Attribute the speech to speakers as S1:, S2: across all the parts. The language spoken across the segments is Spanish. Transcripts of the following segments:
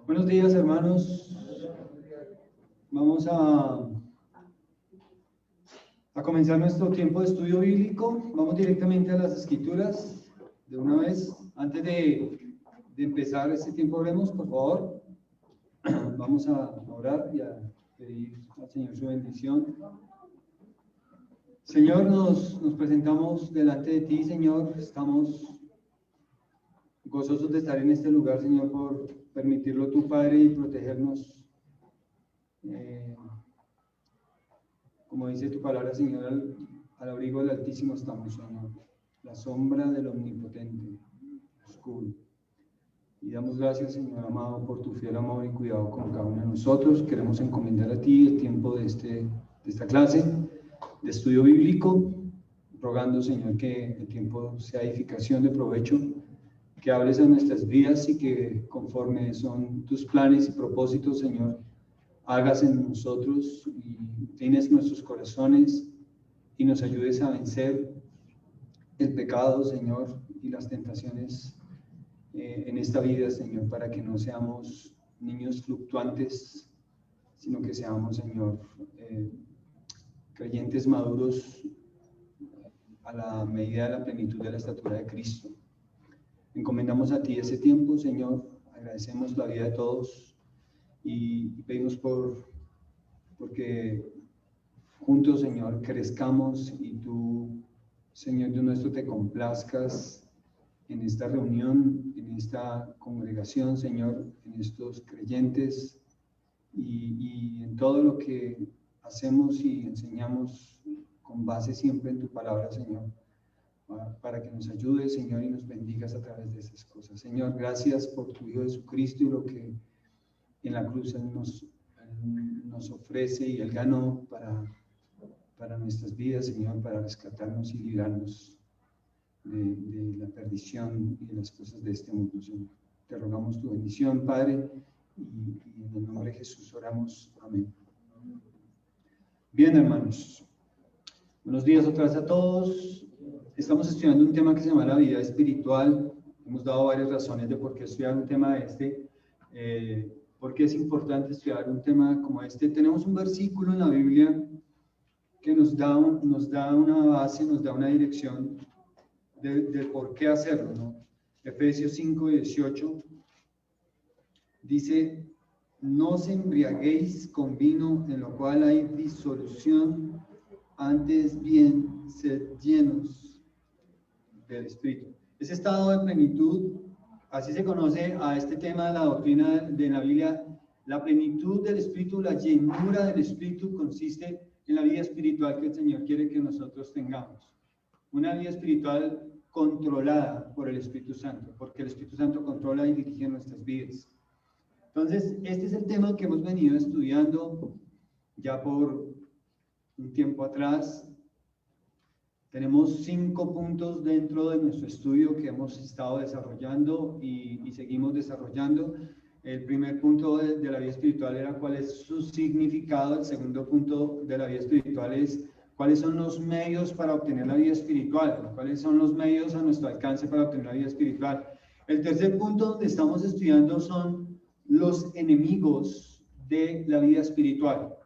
S1: Buenos días, hermanos. Vamos a comenzar nuestro tiempo de estudio bíblico. Vamos directamente a las Escrituras de una vez. Antes de empezar este tiempo, oremos, por favor. Vamos a orar y a pedir al Señor su bendición. Señor, nos presentamos delante de ti, Señor. Estamos gozosos de estar en este lugar, Señor, por permitirlo tu Padre y protegernos. Como dice tu palabra, Señor, al abrigo del Altísimo estamos, Señor, la sombra del Omnipotente, oscuro. Y damos gracias, Señor amado, por tu fiel amor y cuidado con cada uno de nosotros. Queremos encomendar a ti el tiempo de esta clase de estudio bíblico, rogando, Señor, que el tiempo sea edificación de provecho, que hables a nuestras vidas y que conforme son tus planes y propósitos, Señor, hagas en nosotros y tienes nuestros corazones y nos ayudes a vencer el pecado, Señor, y las tentaciones en esta vida, Señor, para que no seamos niños fluctuantes, sino que seamos, Señor, creyentes maduros a la medida de la plenitud de la estatura de Cristo. Encomendamos a ti ese tiempo, Señor, agradecemos la vida de todos y pedimos porque juntos, Señor, crezcamos y tú, Señor Dios nuestro, te complazcas en esta reunión, en esta congregación, Señor, en estos creyentes y en todo lo que hacemos y enseñamos con base siempre en tu palabra, Señor, para que nos ayudes, Señor, y nos bendigas a través de esas cosas. Señor, gracias por tu Hijo Jesucristo y lo que en la cruz Él nos ofrece y Él ganó para nuestras vidas, Señor, para rescatarnos y librarnos de la perdición y de las cosas de este mundo, Señor. Te rogamos tu bendición, Padre, y en el nombre de Jesús oramos. Amén. Bien, hermanos. Buenos días otra vez a todos. Estamos estudiando un tema que se llama la vida espiritual. Hemos dado varias razones de por qué estudiar un tema de por qué es importante estudiar un tema como este. Tenemos un versículo en la Biblia que nos da una base, nos da una dirección de por qué hacerlo, ¿no? Efesios 5:18 dice: no os embriaguéis con vino en lo cual hay disolución, antes bien sed llenos del Espíritu. Ese estado de plenitud, así se conoce a este tema de la doctrina de la Biblia. La plenitud del Espíritu, la llenura del Espíritu consiste en la vida espiritual que el Señor quiere que nosotros tengamos. Una vida espiritual controlada por el Espíritu Santo, porque el Espíritu Santo controla y dirige nuestras vidas. Entonces, este es el tema que hemos venido estudiando ya por un tiempo atrás. Tenemos 5 puntos dentro de nuestro estudio que hemos estado desarrollando y seguimos desarrollando. El primer punto de la vida espiritual era cuál es su significado. El segundo punto de la vida espiritual es cuáles son los medios para obtener la vida espiritual, cuáles son los medios a nuestro alcance para obtener la vida espiritual. El tercer punto donde estamos estudiando son los enemigos de la vida espiritual.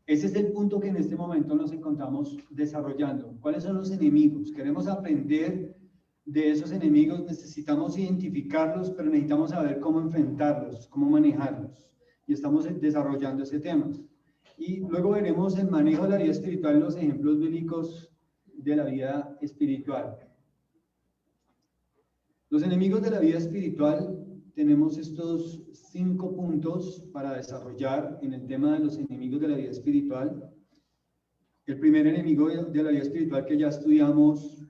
S1: Ese es el punto que en este momento nos encontramos desarrollando. ¿Cuáles son los enemigos? Queremos aprender de esos enemigos, necesitamos identificarlos, pero necesitamos saber cómo enfrentarlos, cómo manejarlos. Y estamos desarrollando ese tema. Y luego veremos el manejo de la vida espiritual y los ejemplos bíblicos de la vida espiritual. Los enemigos de la vida espiritual, tenemos estos 5 puntos para desarrollar en el tema de los enemigos de la vida espiritual. El primer enemigo de la vida espiritual que ya estudiamos,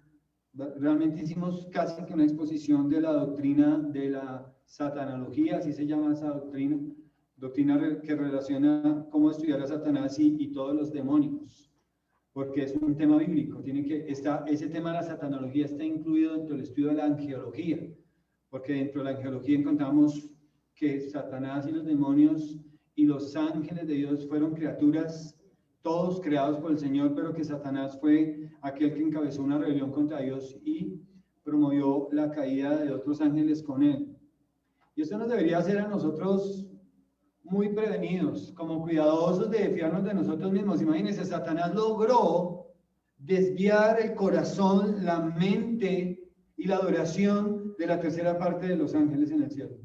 S1: realmente hicimos casi que una exposición de la doctrina de la satanología, así se llama esa doctrina que relaciona cómo estudiar a Satanás y todos los demonios, porque es un tema bíblico. Ese tema de la satanología está incluido dentro del estudio de la angelología, porque dentro de la angelología encontramos que Satanás y los demonios y los ángeles de Dios fueron criaturas, todos creados por el Señor, pero que Satanás fue aquel que encabezó una rebelión contra Dios y promovió la caída de otros ángeles con él. Y esto nos debería hacer a nosotros muy prevenidos, como cuidadosos de fiarnos de nosotros mismos. Imagínense, Satanás logró desviar el corazón, la mente y la adoración de la tercera parte de los ángeles en el cielo.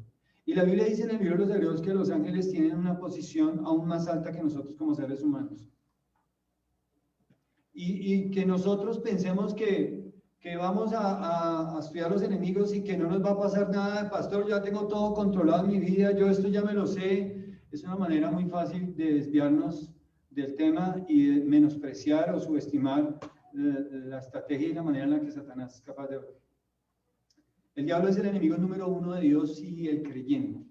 S1: Y la Biblia dice en el libro de los Hebreos que los ángeles tienen una posición aún más alta que nosotros como seres humanos. Y que nosotros pensemos que vamos a estudiar los enemigos y que no nos va a pasar nada, pastor, ya tengo todo controlado en mi vida, yo esto ya me lo sé. Es una manera muy fácil de desviarnos del tema y de menospreciar o subestimar la estrategia y la manera en la que Satanás es capaz de ver. El diablo es el enemigo número 1 de Dios y el creyente.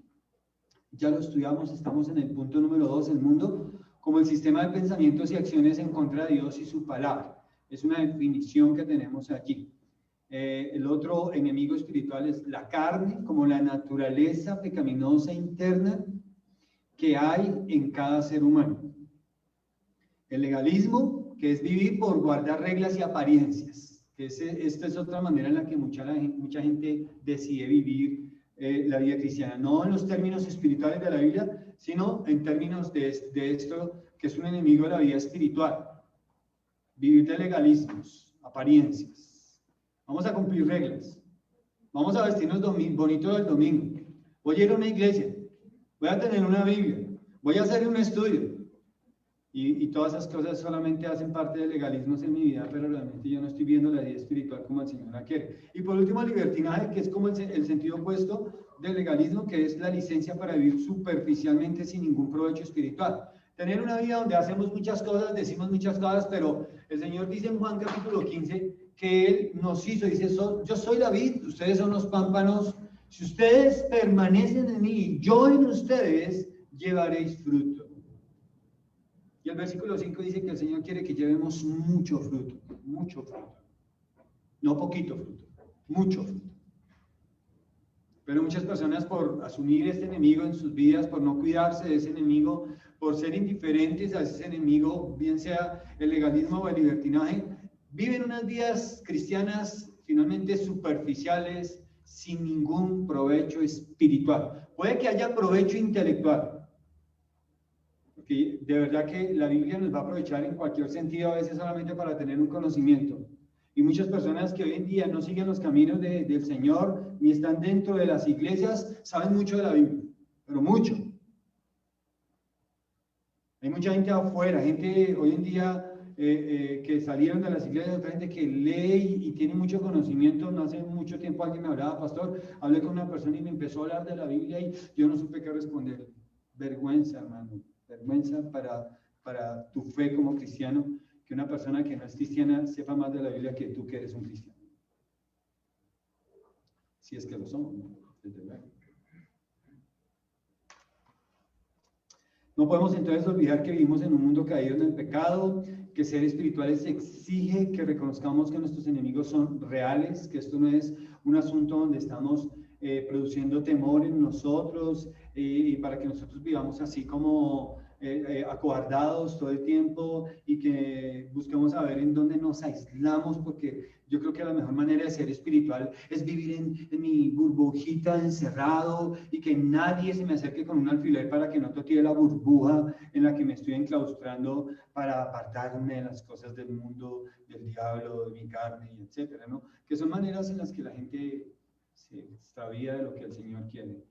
S1: Ya lo estudiamos, estamos en el punto número 2, el mundo como el sistema de pensamientos y acciones en contra de Dios y su palabra. Es una definición que tenemos aquí. El otro enemigo espiritual es la carne, como la naturaleza pecaminosa interna que hay en cada ser humano. El legalismo, que es vivir por guardar reglas y apariencias. Esta es otra manera en la que mucha gente decide vivir la vida cristiana. No en los términos espirituales de la Biblia, sino en términos de esto que es un enemigo de la vida espiritual. Vivir de legalismos, apariencias. Vamos a cumplir reglas. Vamos a vestirnos bonito el domingo. Voy a ir a una iglesia. Voy a tener una Biblia. Voy a hacer un estudio. Y todas esas cosas solamente hacen parte de legalismos en mi vida, pero realmente yo no estoy viendo la vida espiritual como el Señor la quiere. Y por último, el libertinaje, que es como el sentido opuesto del legalismo, que es la licencia para vivir superficialmente sin ningún provecho espiritual. Tener una vida donde hacemos muchas cosas, decimos muchas cosas, pero el Señor dice en Juan capítulo 15 que Él nos hizo, dice, yo soy la vid, ustedes son los pámpanos, si ustedes permanecen en mí y yo en ustedes, llevaréis fruto. Y el versículo 5 dice que el Señor quiere que llevemos mucho fruto, no poquito fruto, mucho fruto. Pero muchas personas por asumir este enemigo en sus vidas, por no cuidarse de ese enemigo, por ser indiferentes a ese enemigo, bien sea el legalismo o el libertinaje, viven unas vidas cristianas finalmente superficiales, sin ningún provecho espiritual. Puede que haya provecho intelectual, porque de verdad que la Biblia nos va a aprovechar en cualquier sentido, a veces solamente para tener un conocimiento. Y muchas personas que hoy en día no siguen los caminos del Señor, ni están dentro de las iglesias, saben mucho de la Biblia, pero mucho. Hay mucha gente afuera, gente hoy en día que salieron de las iglesias, otra gente que lee y tiene mucho conocimiento. No hace mucho tiempo alguien me hablaba, pastor, hablé con una persona y me empezó a hablar de la Biblia y yo no supe qué responder. Vergüenza, hermano, vergüenza para tu fe como cristiano, que una persona que no es cristiana sepa más de la Biblia que tú que eres un cristiano. Si es que lo somos, ¿no? Desde luego. No podemos entonces olvidar que vivimos en un mundo caído en el pecado, que ser espirituales exige que reconozcamos que nuestros enemigos son reales, que esto no es un asunto donde estamos produciendo temor en nosotros y para que nosotros vivamos así como acobardados todo el tiempo y que busquemos saber en dónde nos aislamos, porque yo creo que la mejor manera de ser espiritual es vivir en mi burbujita encerrado y que nadie se me acerque con un alfiler para que no toque la burbuja en la que me estoy enclaustrando para apartarme de las cosas del mundo, del diablo, de mi carne, y etcétera, ¿no? Que son maneras en las que la gente se extravía de lo que el Señor quiere.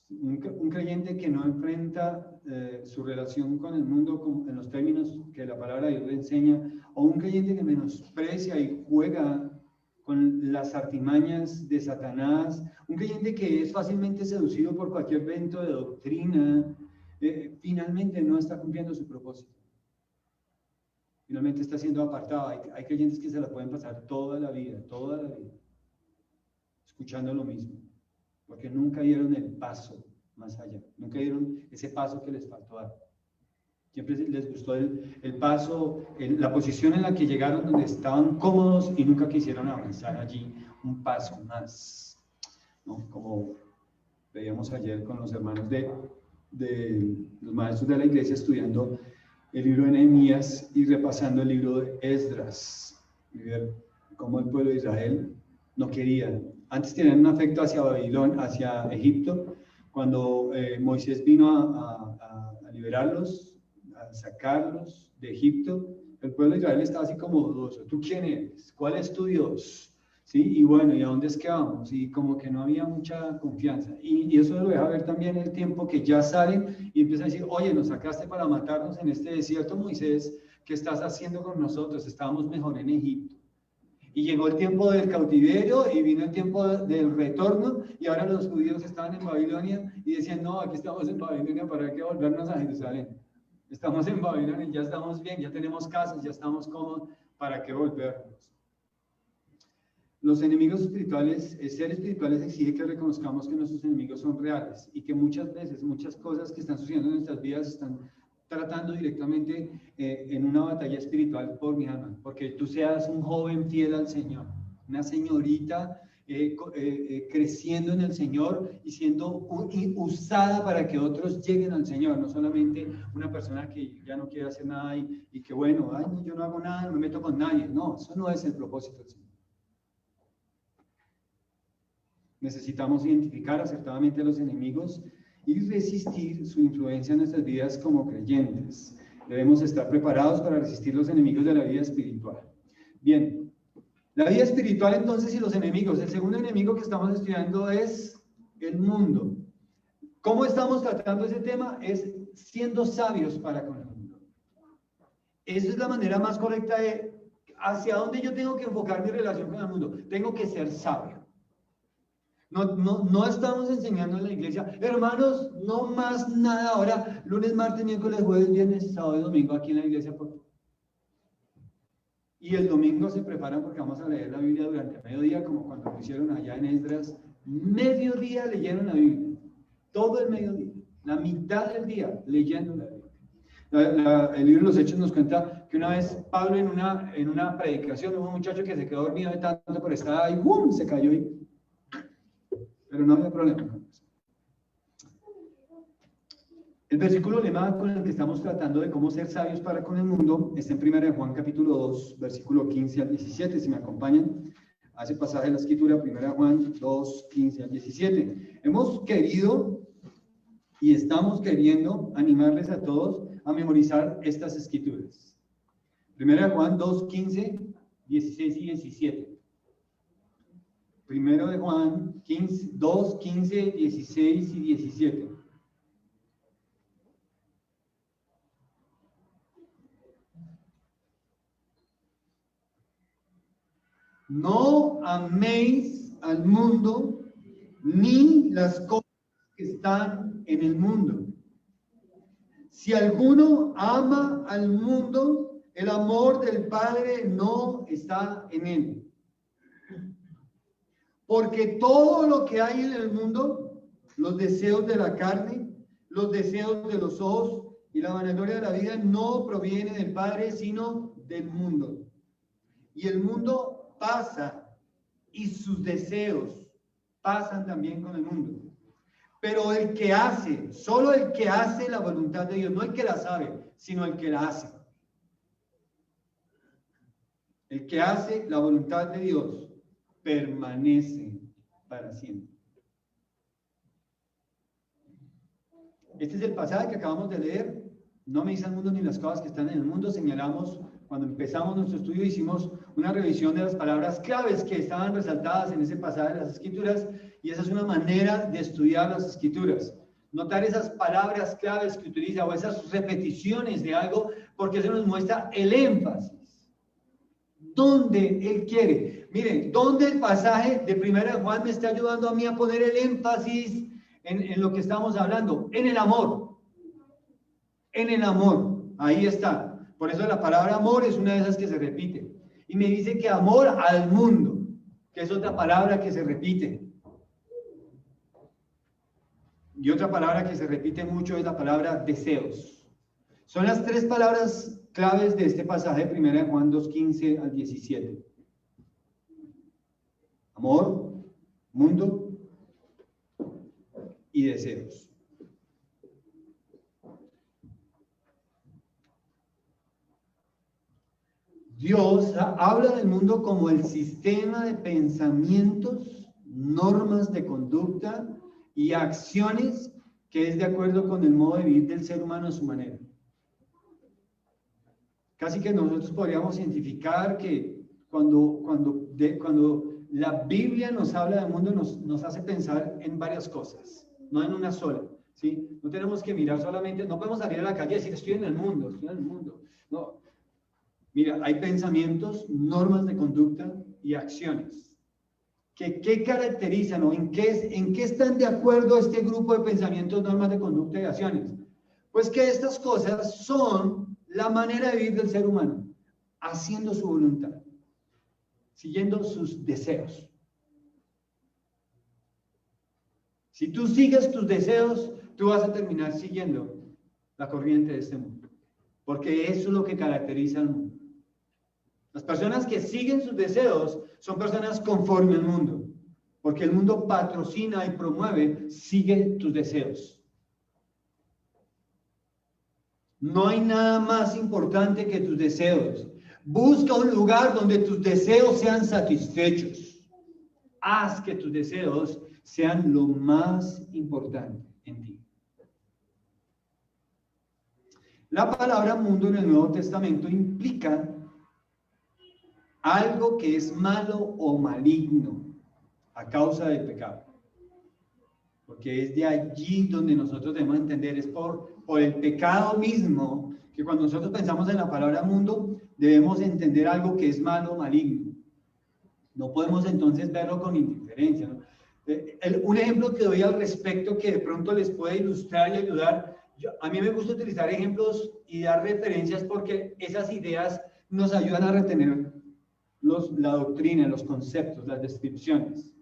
S1: Un creyente que no enfrenta su relación con el mundo en los términos que la palabra de Dios le enseña, o un creyente que menosprecia y juega con las artimañas de Satanás, un creyente que es fácilmente seducido por cualquier vento de doctrina, finalmente no está cumpliendo su propósito. Finalmente está siendo apartado. Hay creyentes que se la pueden pasar toda la vida, escuchando lo mismo, porque nunca dieron el paso más allá, nunca dieron ese paso que les faltó dar. Siempre les gustó el paso, la posición en la que llegaron, donde estaban cómodos y nunca quisieron avanzar allí un paso más, ¿no? Como veíamos ayer con los hermanos de los maestros de la iglesia estudiando el libro de Nehemías y repasando el libro de Esdras, y ver cómo el pueblo de Israel no quería. Antes tenían un afecto hacia Babilonia, hacia Egipto, Cuando Moisés vino a liberarlos, a sacarlos de Egipto, el pueblo de Israel estaba así como dudoso. ¿Tú quién eres? ¿Cuál es tu Dios? ¿Sí? Y bueno, ¿y a dónde es que vamos? Y como que no había mucha confianza. Y eso lo deja ver también el tiempo que ya salen y empiezan a decir, oye, nos sacaste para matarnos en este desierto, Moisés, ¿qué estás haciendo con nosotros? Estábamos mejor en Egipto. Y llegó el tiempo del cautiverio y vino el tiempo del retorno y ahora los judíos estaban en Babilonia y decían, no, aquí estamos en Babilonia, ¿para qué volvernos a Jerusalén? Estamos en Babilonia, ya estamos bien, ya tenemos casas, ya estamos cómodos, ¿para qué volvernos? Los enemigos espirituales, ser espirituales exige que reconozcamos que nuestros enemigos son reales y que muchas veces, muchas cosas que están sucediendo en nuestras vidas están tratando directamente en una batalla espiritual por mi alma, porque tú seas un joven fiel al Señor, una señorita creciendo en el Señor y siendo usada para que otros lleguen al Señor, no solamente una persona que ya no quiere hacer nada y que bueno, ay, yo no hago nada, no me meto con nadie. No, eso no es el propósito del Señor. Necesitamos identificar acertadamente a los enemigos y resistir su influencia en nuestras vidas como creyentes. Debemos estar preparados para resistir los enemigos de la vida espiritual. Bien, la vida espiritual entonces y los enemigos. El segundo enemigo que estamos estudiando es el mundo. ¿Cómo estamos tratando ese tema? Es siendo sabios para con el mundo. Esa es la manera más correcta de hacia dónde yo tengo que enfocar mi relación con el mundo. Tengo que ser sabio. No estamos enseñando en la iglesia, hermanos, no más nada ahora, lunes, martes, miércoles, jueves, viernes, sábado y domingo aquí en la iglesia. Y el domingo se preparan porque vamos a leer la Biblia durante mediodía, como cuando lo hicieron allá en Esdras. Mediodía leyeron la Biblia, todo el mediodía, la mitad del día leyendo la Biblia. El libro de los Hechos nos cuenta que una vez Pablo en una predicación, hubo un muchacho que se quedó dormido de tanto por estar ahí, ¡bum!, se cayó y... Pero no había problema con eso. El versículo lema con el que estamos tratando de cómo ser sabios para con el mundo está en 1 Juan capítulo 2, versículo 15 al 17. Si me acompañan a ese pasaje de la escritura, 1 Juan 2, 15 al 17. Hemos querido y estamos queriendo animarles a todos a memorizar estas escrituras. 1 Juan 2, 15, 16 y 17. 1 de Juan 2, 15, 16 y 17. No améis al mundo ni las cosas que están en el mundo. Si alguno ama al mundo, el amor del Padre no está en él. Porque todo lo que hay en el mundo, los deseos de la carne, los deseos de los ojos y la vanagloria de la vida, no proviene del Padre, sino del mundo. Y el mundo pasa y sus deseos pasan también con el mundo. Pero el que hace, solo el que hace la voluntad de Dios, no el que la sabe, sino el que la hace. El que hace la voluntad de Dios permanece para siempre. Este es el pasaje que acabamos de leer. No me dice el mundo ni las cosas que están en el mundo. Señalamos, cuando empezamos nuestro estudio, hicimos una revisión de las palabras claves que estaban resaltadas en ese pasaje de las Escrituras, y esa es una manera de estudiar las Escrituras. Notar esas palabras claves que utiliza o esas repeticiones de algo, porque eso nos muestra el énfasis. ¿Dónde él quiere? Miren, ¿dónde el pasaje de 1 Juan me está ayudando a mí a poner el énfasis en lo que estamos hablando? En el amor. En el amor. Ahí está. Por eso la palabra amor es una de esas que se repite. Y me dice que amor al mundo, que es otra palabra que se repite. Y otra palabra que se repite mucho es la palabra deseos. Son las tres palabras claves de este pasaje, 1 Juan 2, 15 al 17. Amor, mundo y deseos. Dios habla del mundo como el sistema de pensamientos, normas de conducta y acciones que es de acuerdo con el modo de vivir del ser humano a su manera. Casi que nosotros podríamos identificar que cuando la Biblia nos habla del mundo, nos hace pensar en varias cosas, no en una sola, ¿sí? No tenemos que mirar solamente, no podemos salir a la calle y decir, estoy en el mundo, estoy en el mundo. No. Mira, hay pensamientos, normas de conducta y acciones. ¿Qué caracterizan o en qué están de acuerdo este grupo de pensamientos, normas de conducta y acciones? Pues que estas cosas son la manera de vivir del ser humano, haciendo su voluntad, siguiendo sus deseos. Si tú sigues tus deseos, tú vas a terminar siguiendo la corriente de este mundo, porque eso es lo que caracteriza al mundo. Las personas que siguen sus deseos son personas conforme al mundo, porque el mundo patrocina y promueve, sigue tus deseos. No hay nada más importante que tus deseos. Busca un lugar donde tus deseos sean satisfechos. Haz que tus deseos sean lo más importante en ti. La palabra mundo en el Nuevo Testamento implica algo que es malo o maligno a causa del pecado. Porque es de allí donde nosotros debemos entender, es por el pecado mismo, que cuando nosotros pensamos en la palabra mundo, debemos entender algo que es malo o maligno. No podemos entonces verlo con indiferencia, ¿no? Un ejemplo que doy al respecto que de pronto les puede ilustrar y ayudar, a mí me gusta utilizar ejemplos y dar referencias porque esas ideas nos ayudan a retener la doctrina, los conceptos, las descripciones.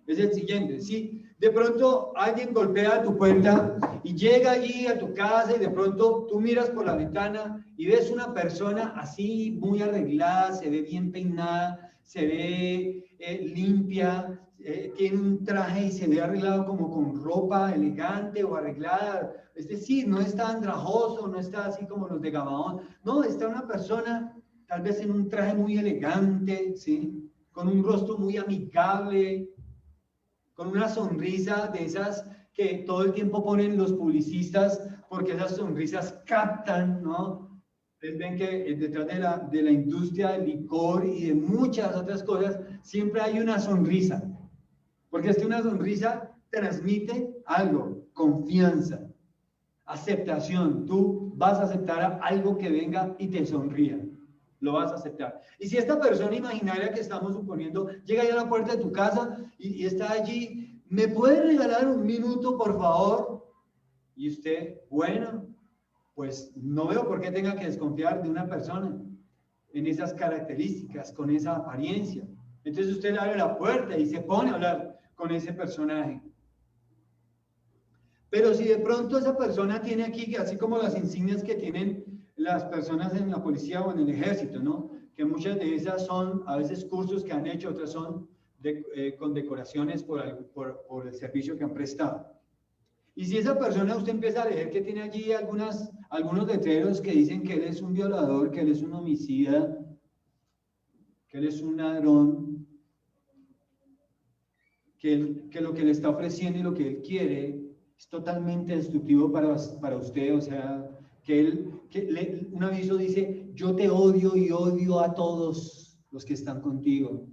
S1: Es el siguiente, ¿sí? De pronto alguien golpea a tu puerta y llega allí a tu casa y de pronto tú miras por la ventana y ves una persona así muy arreglada, se ve bien peinada, se ve limpia, tiene un traje y se ve arreglado como con ropa elegante o arreglada. Es decir, no está andrajoso, no está así como los de Gabaón. No, está una persona tal vez en un traje muy elegante, ¿sí? Con un rostro muy amigable, con una sonrisa de esas que todo el tiempo ponen los publicistas, porque esas sonrisas captan, ¿no? Ustedes ven que detrás de la industria del licor y de muchas otras cosas, siempre hay una sonrisa, porque es que una sonrisa transmite algo, confianza, aceptación. Tú vas a aceptar algo que venga y te sonría. Lo vas a aceptar. Y si esta persona imaginaria que estamos suponiendo llega ya a la puerta de tu casa y está allí, ¿me puede regalar un minuto, por favor? Y usted, bueno, pues no veo por qué tenga que desconfiar de una persona en esas características, con esa apariencia. Entonces usted le abre la puerta y se pone a hablar con ese personaje. Pero si de pronto esa persona tiene aquí, así como las insignias que tienen las personas en la policía o en el ejército, ¿no? Que muchas de esas son a veces cursos que han hecho, otras son con decoraciones por el servicio que han prestado. Y si esa persona usted empieza a leer que tiene allí algunos letreros que dicen que él es un violador, que él es un homicida, que él es un ladrón, que lo que le está ofreciendo y lo que él quiere es totalmente destructivo para usted, o sea, un aviso dice, yo te odio y odio a todos los que están contigo.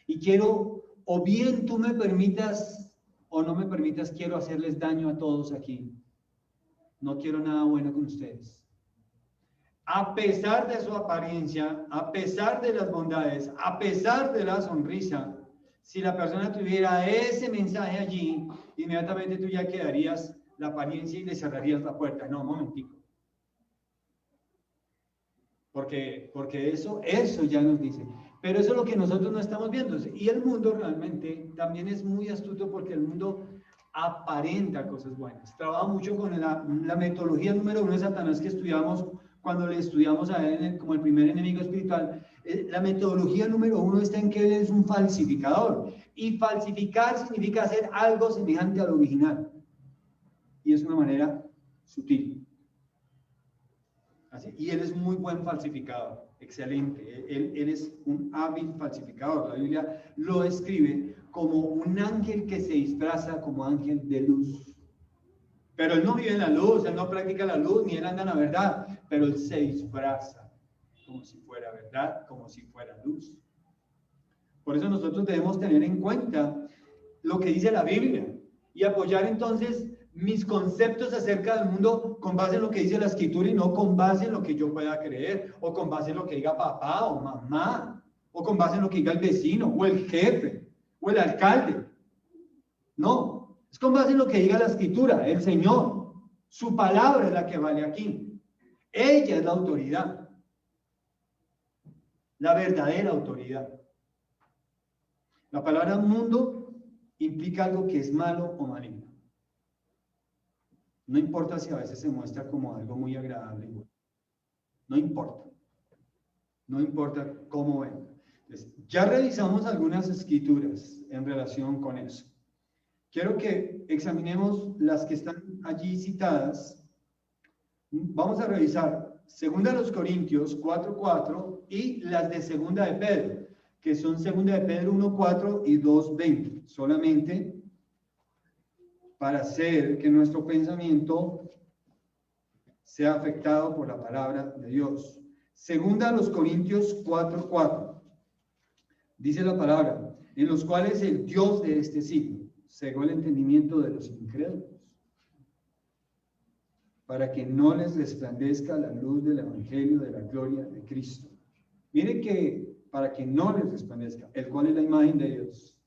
S1: Y quiero, o bien tú me permitas o no me permitas, quiero hacerles daño a todos aquí. No quiero nada bueno con ustedes. A pesar de su apariencia, a pesar de las bondades, a pesar de la sonrisa, si la persona tuviera ese mensaje allí, inmediatamente tú ya quedarías la apariencia y le cerrarías la puerta. No, un momentico. Porque eso ya nos dice. Pero eso es lo que nosotros no estamos viendo. Y el mundo realmente también es muy astuto porque el mundo aparenta cosas buenas. Trabaja mucho con la metodología número 1 de Satanás que estudiamos cuando le estudiamos a él como el primer enemigo espiritual. La metodología número 1 está en que él es un falsificador. Y falsificar significa hacer algo semejante al original. Y es una manera sutil. Así, y él es muy buen falsificador, excelente. Él es un hábil falsificador. La Biblia lo describe como un ángel que se disfraza como ángel de luz. Pero él no vive en la luz, él no practica la luz, ni él anda en la verdad, pero él se disfraza como si fuera verdad, como si fuera luz. Por eso nosotros debemos tener en cuenta lo que dice la Biblia y apoyar entonces mis conceptos acerca del mundo con base en lo que dice la Escritura y no con base en lo que yo pueda creer, o con base en lo que diga papá o mamá, o con base en lo que diga el vecino, o el jefe, o el alcalde. No, es con base en lo que diga la Escritura, el Señor. Su palabra es la que vale aquí. Ella es la autoridad, la verdadera autoridad. La palabra mundo implica algo que es malo o maligno. No importa si a veces se muestra como algo muy agradable. No importa. No importa cómo venga. Entonces, ya revisamos algunas escrituras en relación con eso. Quiero que examinemos las que están allí citadas. Vamos a revisar 2 Corintios 4:4 y las de 2 de Pedro, que son 2 de Pedro 1:4 y 2:20. Solamente para hacer que nuestro pensamiento sea afectado por la palabra de Dios. 2 Corintios 4:4. Dice la palabra, en los cuales el Dios de este siglo cegó el entendimiento de los incrédulos, para que no les resplandezca la luz del evangelio de la gloria de Cristo. Mire que para que no les resplandezca, el cual es la imagen de Dios.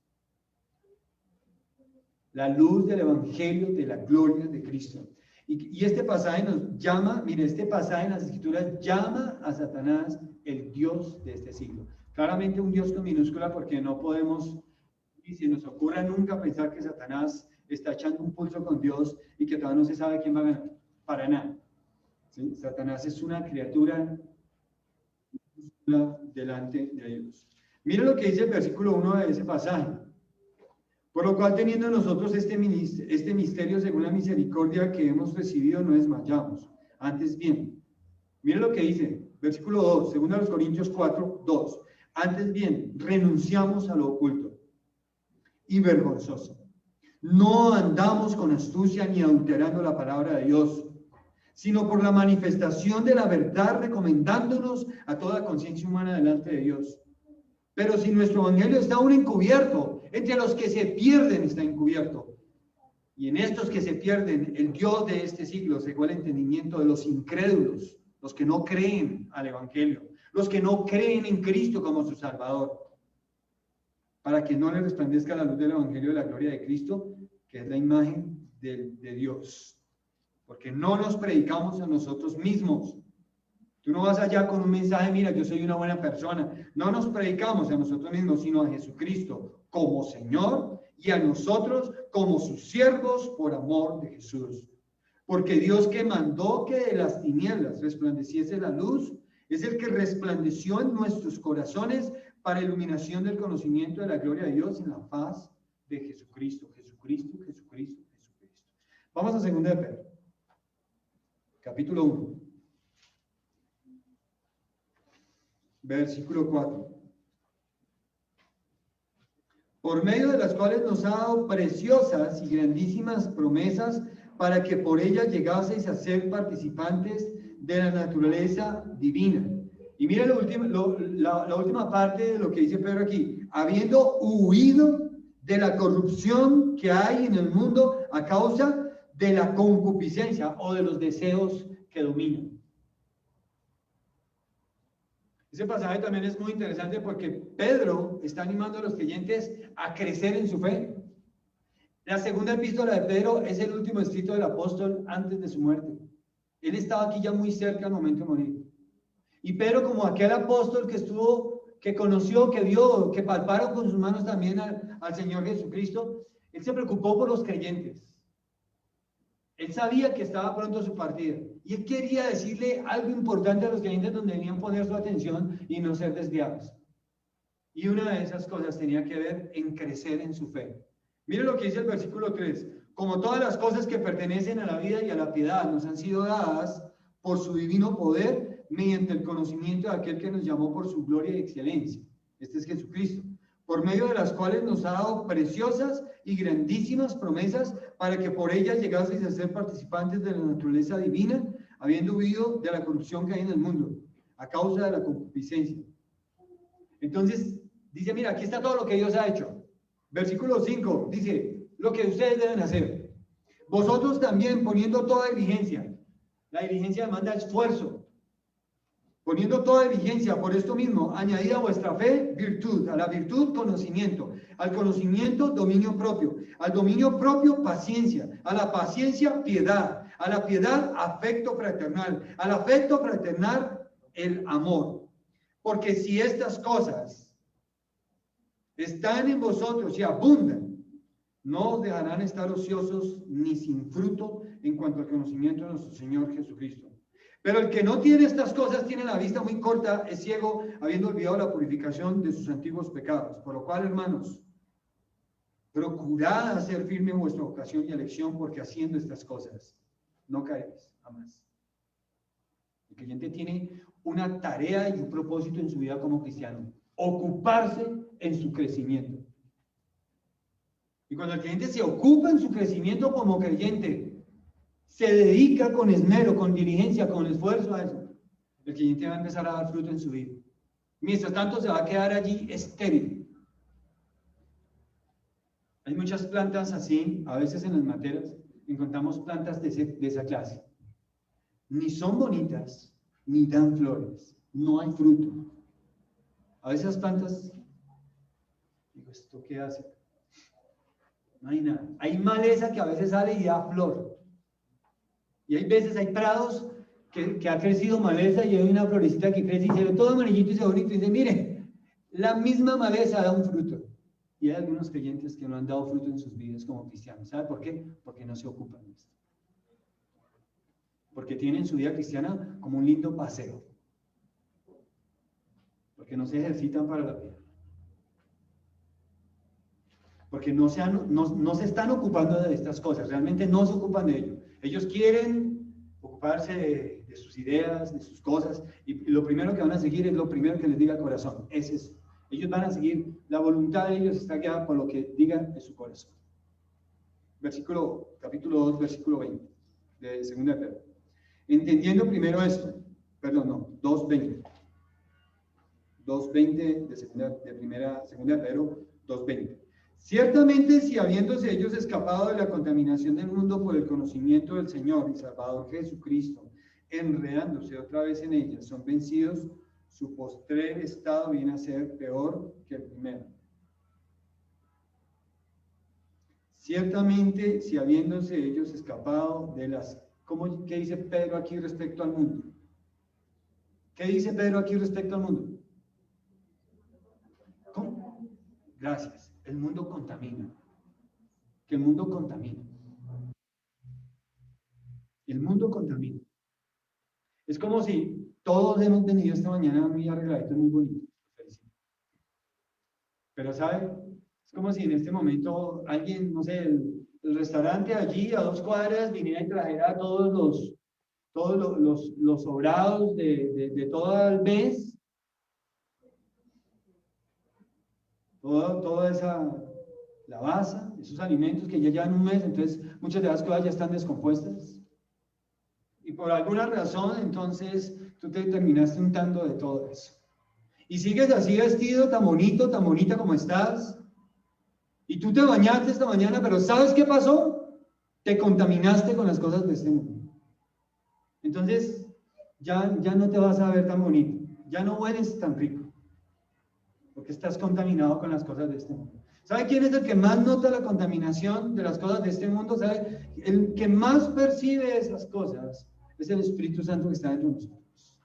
S1: La luz del evangelio de la gloria de Cristo. Y este pasaje nos llama, mire, este pasaje en las Escrituras llama a Satanás el Dios de este siglo. Claramente un Dios con minúscula, porque no podemos, y se nos ocurra nunca pensar que Satanás está echando un pulso con Dios y que todavía no se sabe quién va a ganar. Para nada. ¿Sí? Satanás es una criatura delante de Dios. Mire lo que dice el versículo 1 de ese pasaje. Por lo cual, teniendo nosotros este misterio según la misericordia que hemos recibido, no desmayamos. Antes bien, mire lo que dice, versículo 2, 2 Corintios 4:2. Antes bien, renunciamos a lo oculto y vergonzoso. No andamos con astucia ni adulterando la palabra de Dios, sino por la manifestación de la verdad, recomendándonos a toda conciencia humana delante de Dios. Pero si nuestro evangelio está aún encubierto, entre los que se pierden está encubierto. Y en estos que se pierden, el Dios de este siglo cegó el entendimiento de los incrédulos, los que no creen al evangelio, los que no creen en Cristo como su Salvador, para que no les resplandezca la luz del evangelio de la gloria de Cristo, que es la imagen de Dios. Porque no nos predicamos a nosotros mismos. Tú no vas allá con un mensaje, mira, yo soy una buena persona. No nos predicamos a nosotros mismos, sino a Jesucristo como Señor y a nosotros como sus siervos por amor de Jesús. Porque Dios que mandó que de las tinieblas resplandeciese la luz, es el que resplandeció en nuestros corazones para iluminación del conocimiento de la gloria de Dios en la faz de Jesucristo. Jesucristo, Jesucristo, Jesucristo. Vamos a 2 de Pedro, capítulo 1. Versículo 4. Por medio de las cuales nos ha dado preciosas y grandísimas promesas para que por ellas llegaseis a ser participantes de la naturaleza divina. Y mira la última parte de lo que dice Pedro aquí. Habiendo huido de la corrupción que hay en el mundo a causa de la concupiscencia o de los deseos que dominan. Ese pasaje también es muy interesante porque Pedro está animando a los creyentes a crecer en su fe. La segunda epístola de Pedro es el último escrito del apóstol antes de su muerte. Él estaba aquí ya muy cerca al momento de morir. Y Pedro, como aquel apóstol que estuvo, que conoció, que vio, que palparon con sus manos también al Señor Jesucristo, él se preocupó por los creyentes. Él sabía que estaba pronto su partida y él quería decirle algo importante a los creyentes donde debían poner su atención y no ser desviados. Y una de esas cosas tenía que ver en crecer en su fe. Mire lo que dice el versículo 3. Como todas las cosas que pertenecen a la vida y a la piedad nos han sido dadas por su divino poder mediante el conocimiento de aquel que nos llamó por su gloria y excelencia. Este es Jesucristo. por medio de las cuales nos ha dado preciosas y grandísimas promesas para que por ellas llegaseis a ser participantes de la naturaleza divina, habiendo huido de la corrupción que hay en el mundo, a causa de la concupiscencia. Entonces, dice, mira, aquí está todo lo que Dios ha hecho. Versículo 5, dice, lo que ustedes deben hacer. Vosotros también poniendo toda diligencia. La diligencia demanda esfuerzo. Poniendo toda diligencia por esto mismo, añadid a vuestra fe virtud, a la virtud conocimiento, al conocimiento dominio propio, al dominio propio paciencia, a la paciencia piedad, a la piedad afecto fraternal, al afecto fraternal el amor. Porque si estas cosas están en vosotros y abundan, no os dejarán estar ociosos ni sin fruto en cuanto al conocimiento de nuestro Señor Jesucristo. Pero el que no tiene estas cosas tiene la vista muy corta, es ciego, habiendo olvidado la purificación de sus antiguos pecados. Por lo cual, hermanos, procurad hacer firme vuestra vocación y elección, porque haciendo estas cosas no caeréis jamás. El creyente tiene una tarea y un propósito en su vida como cristiano: ocuparse en su crecimiento. Y cuando el creyente se ocupa en su crecimiento como creyente, se dedica con esmero, con diligencia, con esfuerzo a eso, el creyente va a empezar a dar fruto en su vida. Mientras tanto se va a quedar allí estéril. Hay muchas plantas así, a veces en las materas encontramos plantas de esa clase. Ni son bonitas, ni dan flores, no hay fruto. A veces las plantas, digo, ¿esto qué hace? No hay nada. Hay maleza que a veces sale y da flor. Y hay veces, hay prados que ha crecido maleza y hay una florecita que crece y se ve todo amarillito y se ve bonito y dice, mire, la misma maleza da un fruto. Y hay algunos creyentes que no han dado fruto en sus vidas como cristianos. ¿Sabe por qué? Porque no se ocupan de esto. Porque tienen su vida cristiana como un lindo paseo. Porque no se ejercitan para la vida. Porque no se están ocupando de estas cosas, realmente no se ocupan de ello. Ellos quieren ocuparse de sus ideas, de sus cosas, y lo primero que van a seguir es lo primero que les diga el corazón. Es eso. Ellos van a seguir, la voluntad de ellos está guiada por lo que digan en su corazón. Capítulo 2, versículo 20, de 2 de Pedro. Entendiendo primero esto, 2:20. 2:20 de 2 de Pedro, 2:20. Ciertamente, si habiéndose ellos escapado de la contaminación del mundo por el conocimiento del Señor y Salvador Jesucristo, enredándose otra vez en ella, son vencidos, su postrer estado viene a ser peor que el primero. Ciertamente, si habiéndose ellos escapado de las... ¿Qué dice Pedro aquí respecto al mundo? ¿Qué dice Pedro aquí respecto al mundo? ¿Cómo? Gracias. El mundo contamina. Que el mundo contamina. El mundo contamina. Es como si todos hemos venido esta mañana muy arregladitos, muy bonitos. Pero, ¿sabe? Es como si en este momento alguien, no sé, el restaurante allí a 2 cuadras viniera y trajera todos los sobrados de todo el mes. Toda esa lavaza, esos alimentos que ya llevan un mes, entonces muchas de las cosas ya están descompuestas. Y por alguna razón, entonces, tú te terminaste untando de todo eso. Y sigues así vestido, tan bonito, tan bonita como estás. Y tú te bañaste esta mañana, pero ¿sabes qué pasó? Te contaminaste con las cosas de este mundo. Entonces, ya no te vas a ver tan bonito, ya no hueles tan rico. Porque estás contaminado con las cosas de este mundo. ¿Sabe quién es el que más nota la contaminación de las cosas de este mundo? ¿Sabe? El que más percibe esas cosas es el Espíritu Santo que está dentro de nosotros.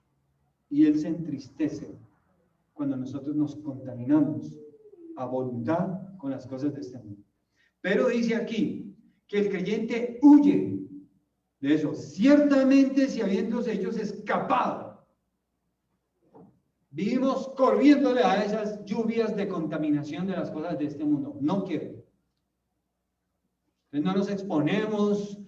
S1: Y Él se entristece cuando nosotros nos contaminamos a voluntad con las cosas de este mundo. Pero dice aquí que el creyente huye de eso. Ciertamente, si habiéndose ellos escapado, vivimos corriéndole a esas lluvias de contaminación de las cosas de este mundo. No quiero. Entonces no nos exponemos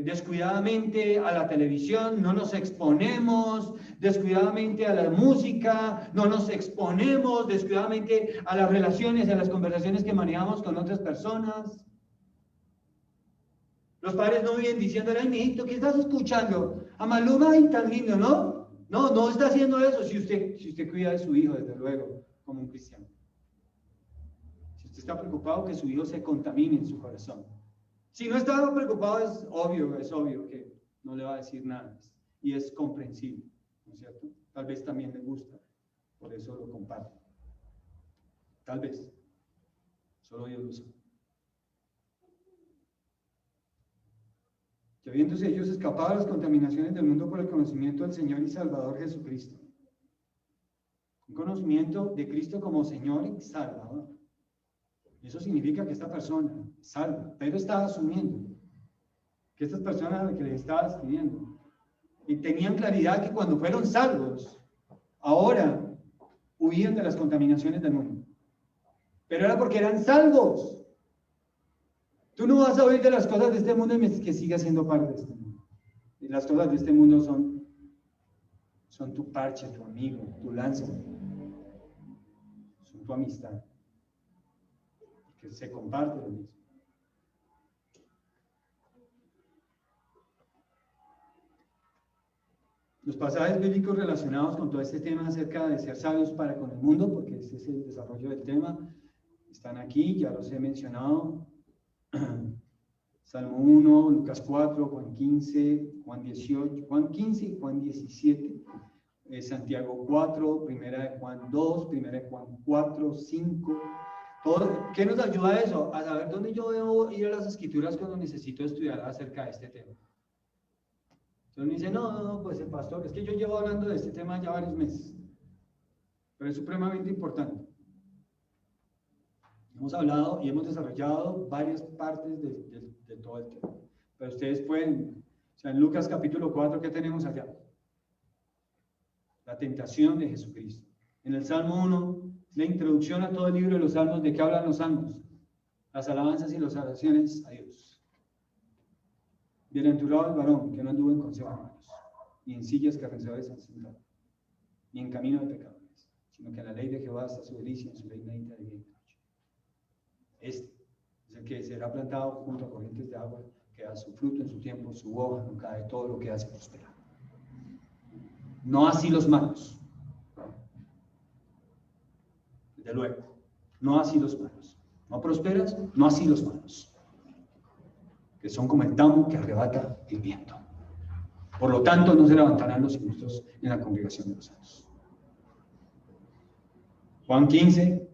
S1: descuidadamente a la televisión, no nos exponemos descuidadamente a la música, no nos exponemos descuidadamente a las relaciones, a las conversaciones que manejamos con otras personas. Los padres no viven diciéndole, ay, mijito, ¿qué estás escuchando? A Maluma, ay, tan lindo, ¿no? No está haciendo eso si usted cuida de su hijo, desde luego, como un cristiano. Si usted está preocupado que su hijo se contamine en su corazón. Si no está preocupado, es obvio que no le va a decir nada. Y es comprensible, ¿no es cierto? Tal vez también le gusta, por eso lo comparte. Tal vez. Solo Dios lo sabe. Que habiéndose ellos escapado de las contaminaciones del mundo por el conocimiento del Señor y Salvador Jesucristo. Un conocimiento de Cristo como Señor y Salvador. Eso significa que esta persona es salva, pero está asumiendo que estas personas a las que le estaba escribiendo y tenían claridad que cuando fueron salvos, ahora huían de las contaminaciones del mundo. Pero era porque eran salvos. Tú no vas a oír de las cosas de este mundo y que sigas siendo parte de este mundo. Y las cosas de este mundo son tu parche, tu amigo, tu lanza, son tu amistad. Que se comparte lo mismo. Los pasajes bíblicos relacionados con todo este tema acerca de ser sabios para con el mundo, porque ese es el desarrollo del tema, están aquí, ya los he mencionado. Salmo 1, Lucas 4, Juan 15, Juan 18, Juan 15 y Juan 17, Santiago 4, Primera de Juan 2, Primera de Juan 4, 5. ¿Qué nos ayuda a eso? A saber dónde yo debo ir a las escrituras cuando necesito estudiar acerca de este tema. Entonces me dice, no, pues el pastor, es que yo llevo hablando de este tema ya varios meses, pero es supremamente importante. Hemos hablado y hemos desarrollado varias partes de todo el tema, pero ustedes pueden, o sea, en Lucas capítulo 4, ¿qué tenemos allá? La tentación de Jesucristo. En el Salmo 1, la introducción a todo el libro de los Salmos. ¿De qué hablan los Salmos? Las alabanzas y las oraciones a Dios. Bienaventurado el varón que no anduvo en consejo de malos, ni en sillas que vencedores han sentado, ni en camino de pecadores, sino que en la ley de Jehová está su delicia, en su ley medita de día y de noche. Este es el que será plantado junto a corrientes de agua, que da su fruto en su tiempo, su hoja no cae, todo lo que hace prosperar. No así los malos. Desde luego, no así los malos. No prosperas, no así los malos, que son como el tamo que arrebata el viento. Por lo tanto, no se levantarán los justos en la congregación de los santos. Juan 15,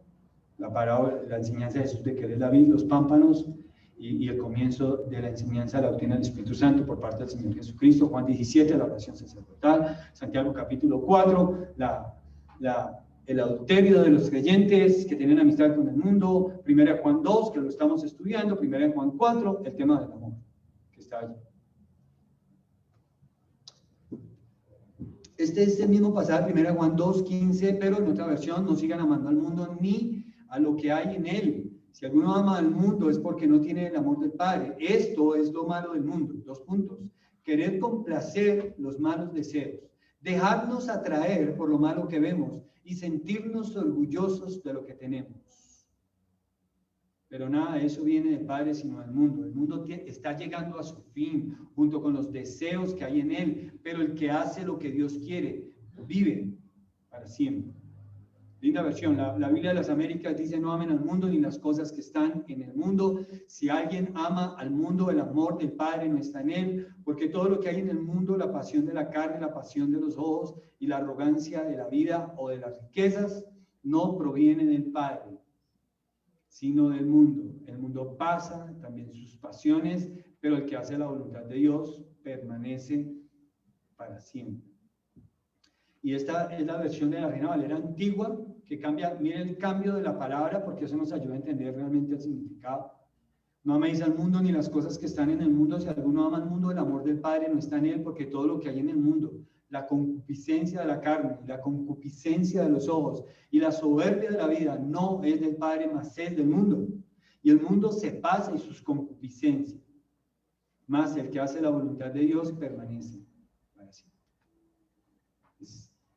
S1: la parábola, la enseñanza de Jesús de que él es la vid, los pámpanos, y el comienzo de la enseñanza de la doctrina del Espíritu Santo por parte del Señor Jesucristo. Juan 17, la oración sacerdotal. Santiago capítulo 4, el adulterio de los creyentes que tienen amistad con el mundo. Primera Juan 2, que lo estamos estudiando. Primera Juan 4, el tema del amor, que está allí. Este es el mismo pasaje, Primera Juan 2, 15, pero en otra versión: no sigan amando al mundo ni a lo que hay en él. Si alguno ama al mundo es porque no tiene el amor del Padre. Esto es lo malo del mundo. 2 puntos. Querer complacer los malos deseos, dejarnos atraer por lo malo que vemos y sentirnos orgullosos de lo que tenemos. Pero nada de eso viene del Padre, sino del mundo. El mundo está llegando a su fin, junto con los deseos que hay en él, pero el que hace lo que Dios quiere, vive para siempre. Linda versión. La Biblia de las Américas dice: no amen al mundo ni las cosas que están en el mundo. Si alguien ama al mundo, el amor del Padre no está en él, porque todo lo que hay en el mundo, la pasión de la carne, la pasión de los ojos y la arrogancia de la vida o de las riquezas, no proviene del Padre, sino del mundo. El mundo pasa, también sus pasiones, pero el que hace la voluntad de Dios permanece para siempre. Y esta es la versión de la Reina Valera antigua, que cambia. Miren el cambio de la palabra, porque eso nos ayuda a entender realmente el significado. No améis al mundo ni las cosas que están en el mundo. Si alguno ama al mundo, el amor del Padre no está en él, porque todo lo que hay en el mundo, la concupiscencia de la carne, la concupiscencia de los ojos y la soberbia de la vida, no es del Padre, mas es del mundo. Y el mundo se pasa y sus concupiscencias. Mas el que hace la voluntad de Dios permanece para siempre.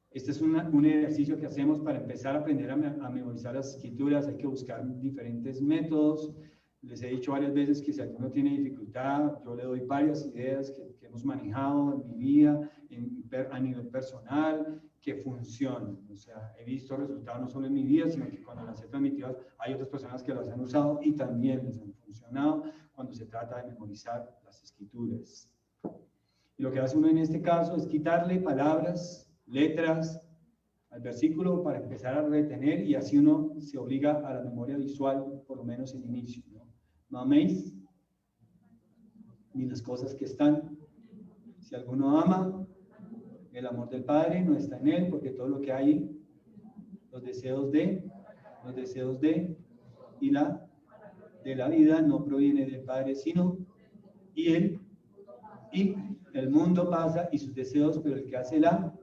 S1: Este es un ejercicio que hacemos para empezar a aprender a memorizar las escrituras. Hay que buscar diferentes métodos. Les he dicho varias veces que si alguno tiene dificultad, yo le doy varias ideas que hemos manejado en mi vida, a nivel personal, que funcionan. O sea, he visto resultados no solo en mi vida, sino que cuando las he transmitido, hay otras personas que las han usado y también les han funcionado cuando se trata de memorizar las escrituras. Y lo que hace uno en este caso es quitarle palabras, letras al versículo para empezar a retener, y así uno se obliga a la memoria visual, por lo menos en inicio, ¿no? No améis ni las cosas que están. Si alguno ama, el amor del Padre no está en él, porque todo lo que hay, los deseos de y de la vida no proviene del Padre, sino y el mundo pasa y sus deseos, pero el que hace la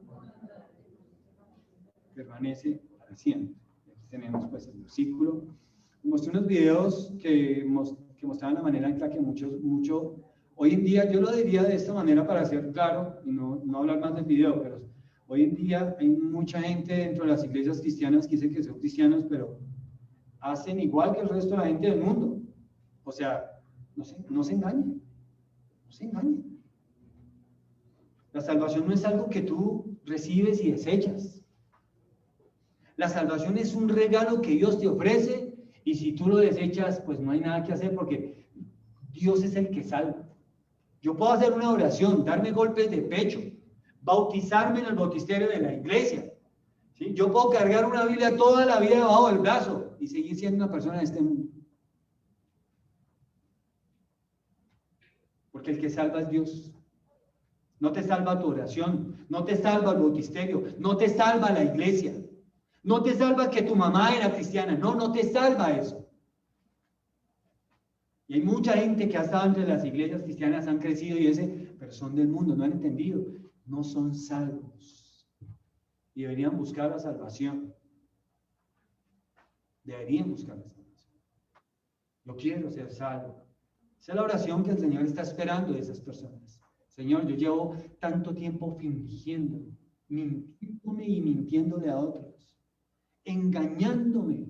S1: permanece para siempre. Aquí tenemos pues el versículo. Mostré unos videos que mostraban la manera en la que mucho hoy en día, yo lo diría de esta manera para ser claro y no hablar más del video, pero hoy en día hay mucha gente dentro de las iglesias cristianas que dicen que son cristianos, pero hacen igual que el resto de la gente del mundo. O sea, no se engañen, no se engañen. La salvación no es algo que tú recibes y desechas. La salvación es un regalo que Dios te ofrece, y si tú lo desechas, pues no hay nada que hacer, porque Dios es el que salva. Yo puedo hacer una oración, darme golpes de pecho, bautizarme en el bautisterio de la iglesia, ¿sí? Yo puedo cargar una Biblia toda la vida debajo del brazo y seguir siendo una persona de este mundo. Porque el que salva es Dios. No te salva tu oración, no te salva el bautisterio, no te salva la iglesia, no te salva que tu mamá era cristiana, no te salva eso. Y hay mucha gente que ha estado entre las iglesias cristianas, han crecido pero son del mundo, no han entendido, no son salvos. Y deberían buscar la salvación. Deberían buscar la salvación. Yo quiero ser salvo. Esa es la oración que el Señor está esperando de esas personas. Señor, yo llevo tanto tiempo fingiendo, mintiéndome y mintiéndole a otros, engañándome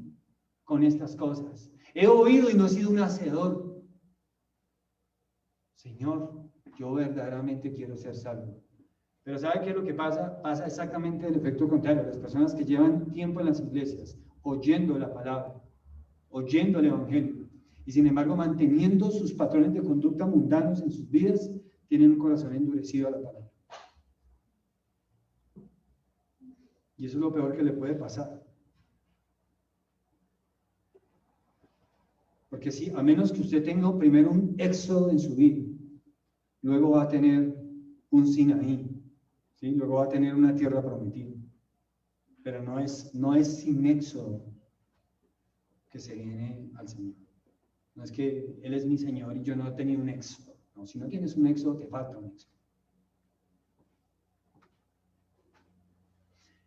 S1: con estas cosas. He oído y no he sido un hacedor. Señor, yo verdaderamente quiero ser salvo. Pero ¿sabe qué es lo que pasa? Pasa exactamente el efecto contrario. Las personas que llevan tiempo en las iglesias, oyendo la palabra, oyendo el evangelio, y sin embargo manteniendo sus patrones de conducta mundanos en sus vidas, tienen un corazón endurecido a la palabra. Y eso es lo peor que le puede pasar. Porque sí, a menos que usted tenga primero un éxodo en su vida, luego va a tener un Sinaí, ¿sí? Luego va a tener una tierra prometida. Pero no es sin éxodo que se viene al Señor. No es que Él es mi Señor y yo no he tenido un éxodo. No, si no tienes un éxodo, te falta un éxodo.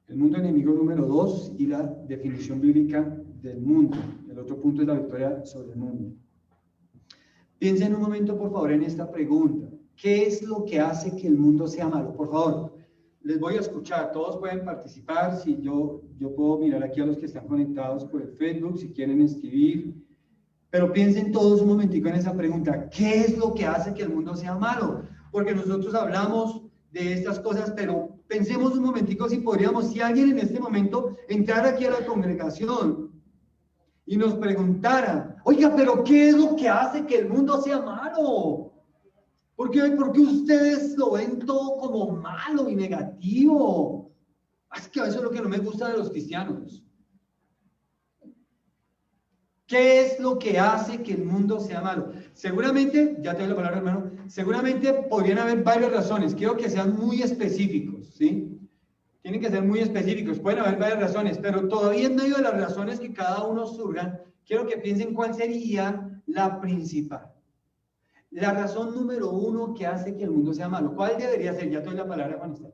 S1: El mundo enemigo número 2 y la definición bíblica del mundo. El otro punto es la victoria sobre el mundo. Piensen un momento, por favor, en esta pregunta. ¿Qué es lo que hace que el mundo sea malo? Por favor, les voy a escuchar. Todos pueden participar. Si yo puedo mirar aquí a los que están conectados por el Facebook, si quieren escribir. Pero piensen todos un momentico en esa pregunta. ¿Qué es lo que hace que el mundo sea malo? Porque nosotros hablamos de estas cosas, pero pensemos un momentico si podríamos, si alguien en este momento entrara aquí a la congregación y nos preguntara, oiga, pero ¿qué es lo que hace que el mundo sea malo? ¿Por qué ustedes lo ven todo como malo y negativo? Es que eso es lo que no me gusta de los cristianos. ¿Qué es lo que hace que el mundo sea malo? Seguramente, ya te doy la palabra, hermano, seguramente podrían haber varias razones. Quiero que sean muy específicos, ¿sí? Tienen que ser muy específicos. Pueden haber varias razones, pero todavía en medio de las razones que cada uno surjan, quiero que piensen cuál sería la principal. La razón número 1 que hace que el mundo sea malo. ¿Cuál debería ser? Ya te doy la palabra, Juan Esteban.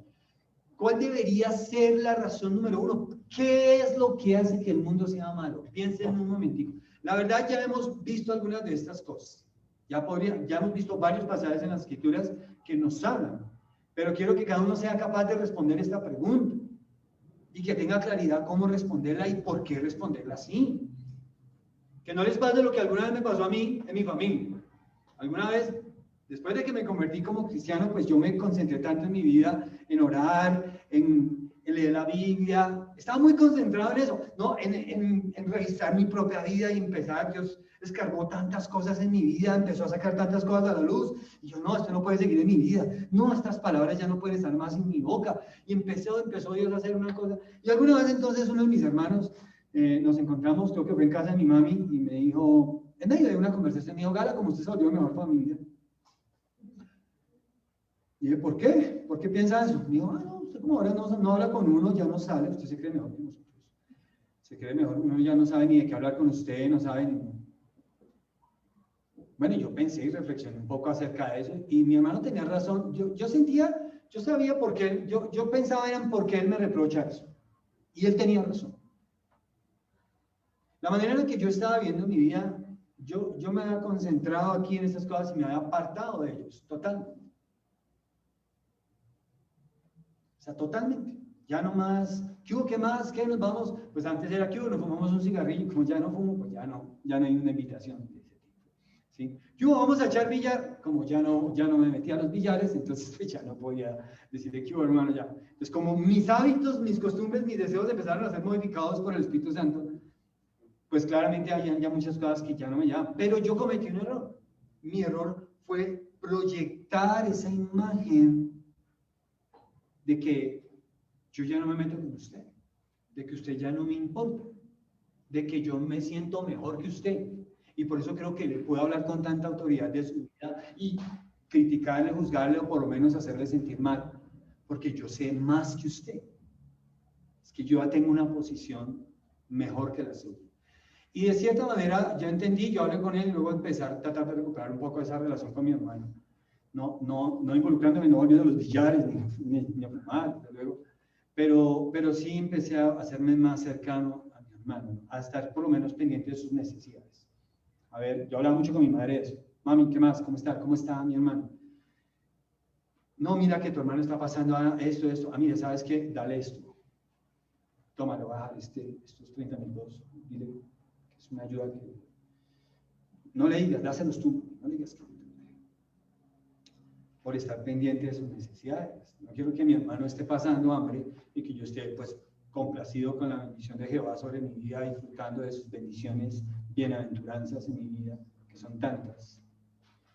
S1: ¿Cuál debería ser la razón número 1? ¿Qué es lo que hace que el mundo sea malo? Piensen un momentico. La verdad, ya hemos visto algunas de estas cosas. Ya hemos visto varios pasajes en las Escrituras que nos hablan, pero quiero que cada uno sea capaz de responder esta pregunta y que tenga claridad cómo responderla y por qué responderla así. Que no les pase lo que alguna vez me pasó a mí en mi familia. Alguna vez, después de que me convertí como cristiano, pues yo me concentré tanto en mi vida, en orar, en leer la Biblia. Estaba muy concentrado en eso, ¿no? En registrar mi propia vida y empezar. Dios escarbó tantas cosas en mi vida, empezó a sacar tantas cosas a la luz. Y yo, no, esto no puede seguir en mi vida. No, estas palabras ya no pueden estar más en mi boca. Y empezó Dios a hacer una cosa. Y alguna vez entonces uno de mis hermanos, nos encontramos, creo que fue en casa de mi mami, y me dijo, en medio de una conversación, me dijo, Gala, como usted se volvió mejor familia. Y dije, ¿por qué? ¿Por qué piensa eso? Me dijo, no, usted como ahora no habla con uno, ya no sale, usted se cree mejor que nosotros. Se cree mejor, uno ya no sabe ni de qué hablar con usted, no sabe ni... Bueno, yo pensé y reflexioné un poco acerca de eso, y mi hermano tenía razón. Yo sabía por qué, yo pensaba en por qué él me reprocha eso. Y él tenía razón. La manera en la que yo estaba viendo mi vida, yo me había concentrado aquí en estas cosas y me había apartado de ellos, totalmente. O sea, totalmente. Ya no más, ¿qué hubo? ¿Qué más? ¿Qué nos vamos? Pues antes era que nos fumamos un cigarrillo, como ya no fumo, pues ya no hay una invitación de ese tipo. ¿Sí? ¿Qué hubo? Vamos a echar billar, como ya no me metía a los billares, entonces pues ya no podía decirle que hubo, hermano, ya. Entonces, como mis hábitos, mis costumbres, mis deseos empezaron a ser modificados por el Espíritu Santo, pues claramente habían ya muchas cosas que ya no me llaman. Pero yo cometí un error. Mi error fue proyectar esa imagen de que yo ya no me meto con usted, de que usted ya no me importa, de que yo me siento mejor que usted. Y por eso creo que le puedo hablar con tanta autoridad de su vida y criticarle, juzgarle o por lo menos hacerle sentir mal, porque yo sé más que usted. Es que yo ya tengo una posición mejor que la suya. Y de cierta manera, ya entendí, yo hablé con él y luego empezar a tratar de recuperar un poco esa relación con mi hermano. No involucrándome, no volviendo a los billares, ni a fumar, desde luego. Pero sí empecé a hacerme más cercano a mi hermano, a estar por lo menos pendiente de sus necesidades. A ver, yo hablaba mucho con mi madre de eso. Mami, ¿qué más? ¿Cómo está? ¿Cómo está mi hermano? No, mira que tu hermano está pasando a esto. Ah, mira, ¿sabes qué? Dale esto. Toma, le voy a dejar estos 30.000 dile que es una ayuda que... No le digas, dáselos tú, no le digas que... Por estar pendiente de sus necesidades. No quiero que mi hermano esté pasando hambre y que yo esté pues complacido con la bendición de Jehová sobre mi vida, disfrutando de sus bendiciones, bienaventuranzas en mi vida, que son tantas.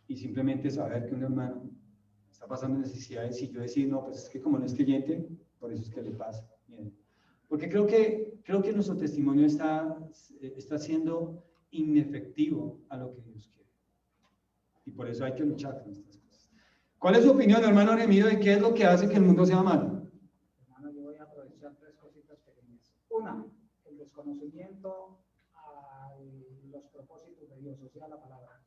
S1: Y simplemente saber que un hermano está pasando necesidades y yo decir, no, pues es que como no es creyente, por eso es que le pasa. Bien. Porque creo que nuestro testimonio está siendo inefectivo a lo que Dios quiere. Y por eso hay que luchar con estas cosas. ¿Cuál es su opinión, hermano Remiro, de qué es lo que hace que el mundo sea malo?
S2: Hermano, yo voy a aprovechar 3 cositas pequeñas. Una, el desconocimiento a los propósitos de Dios, o sea, la palabra.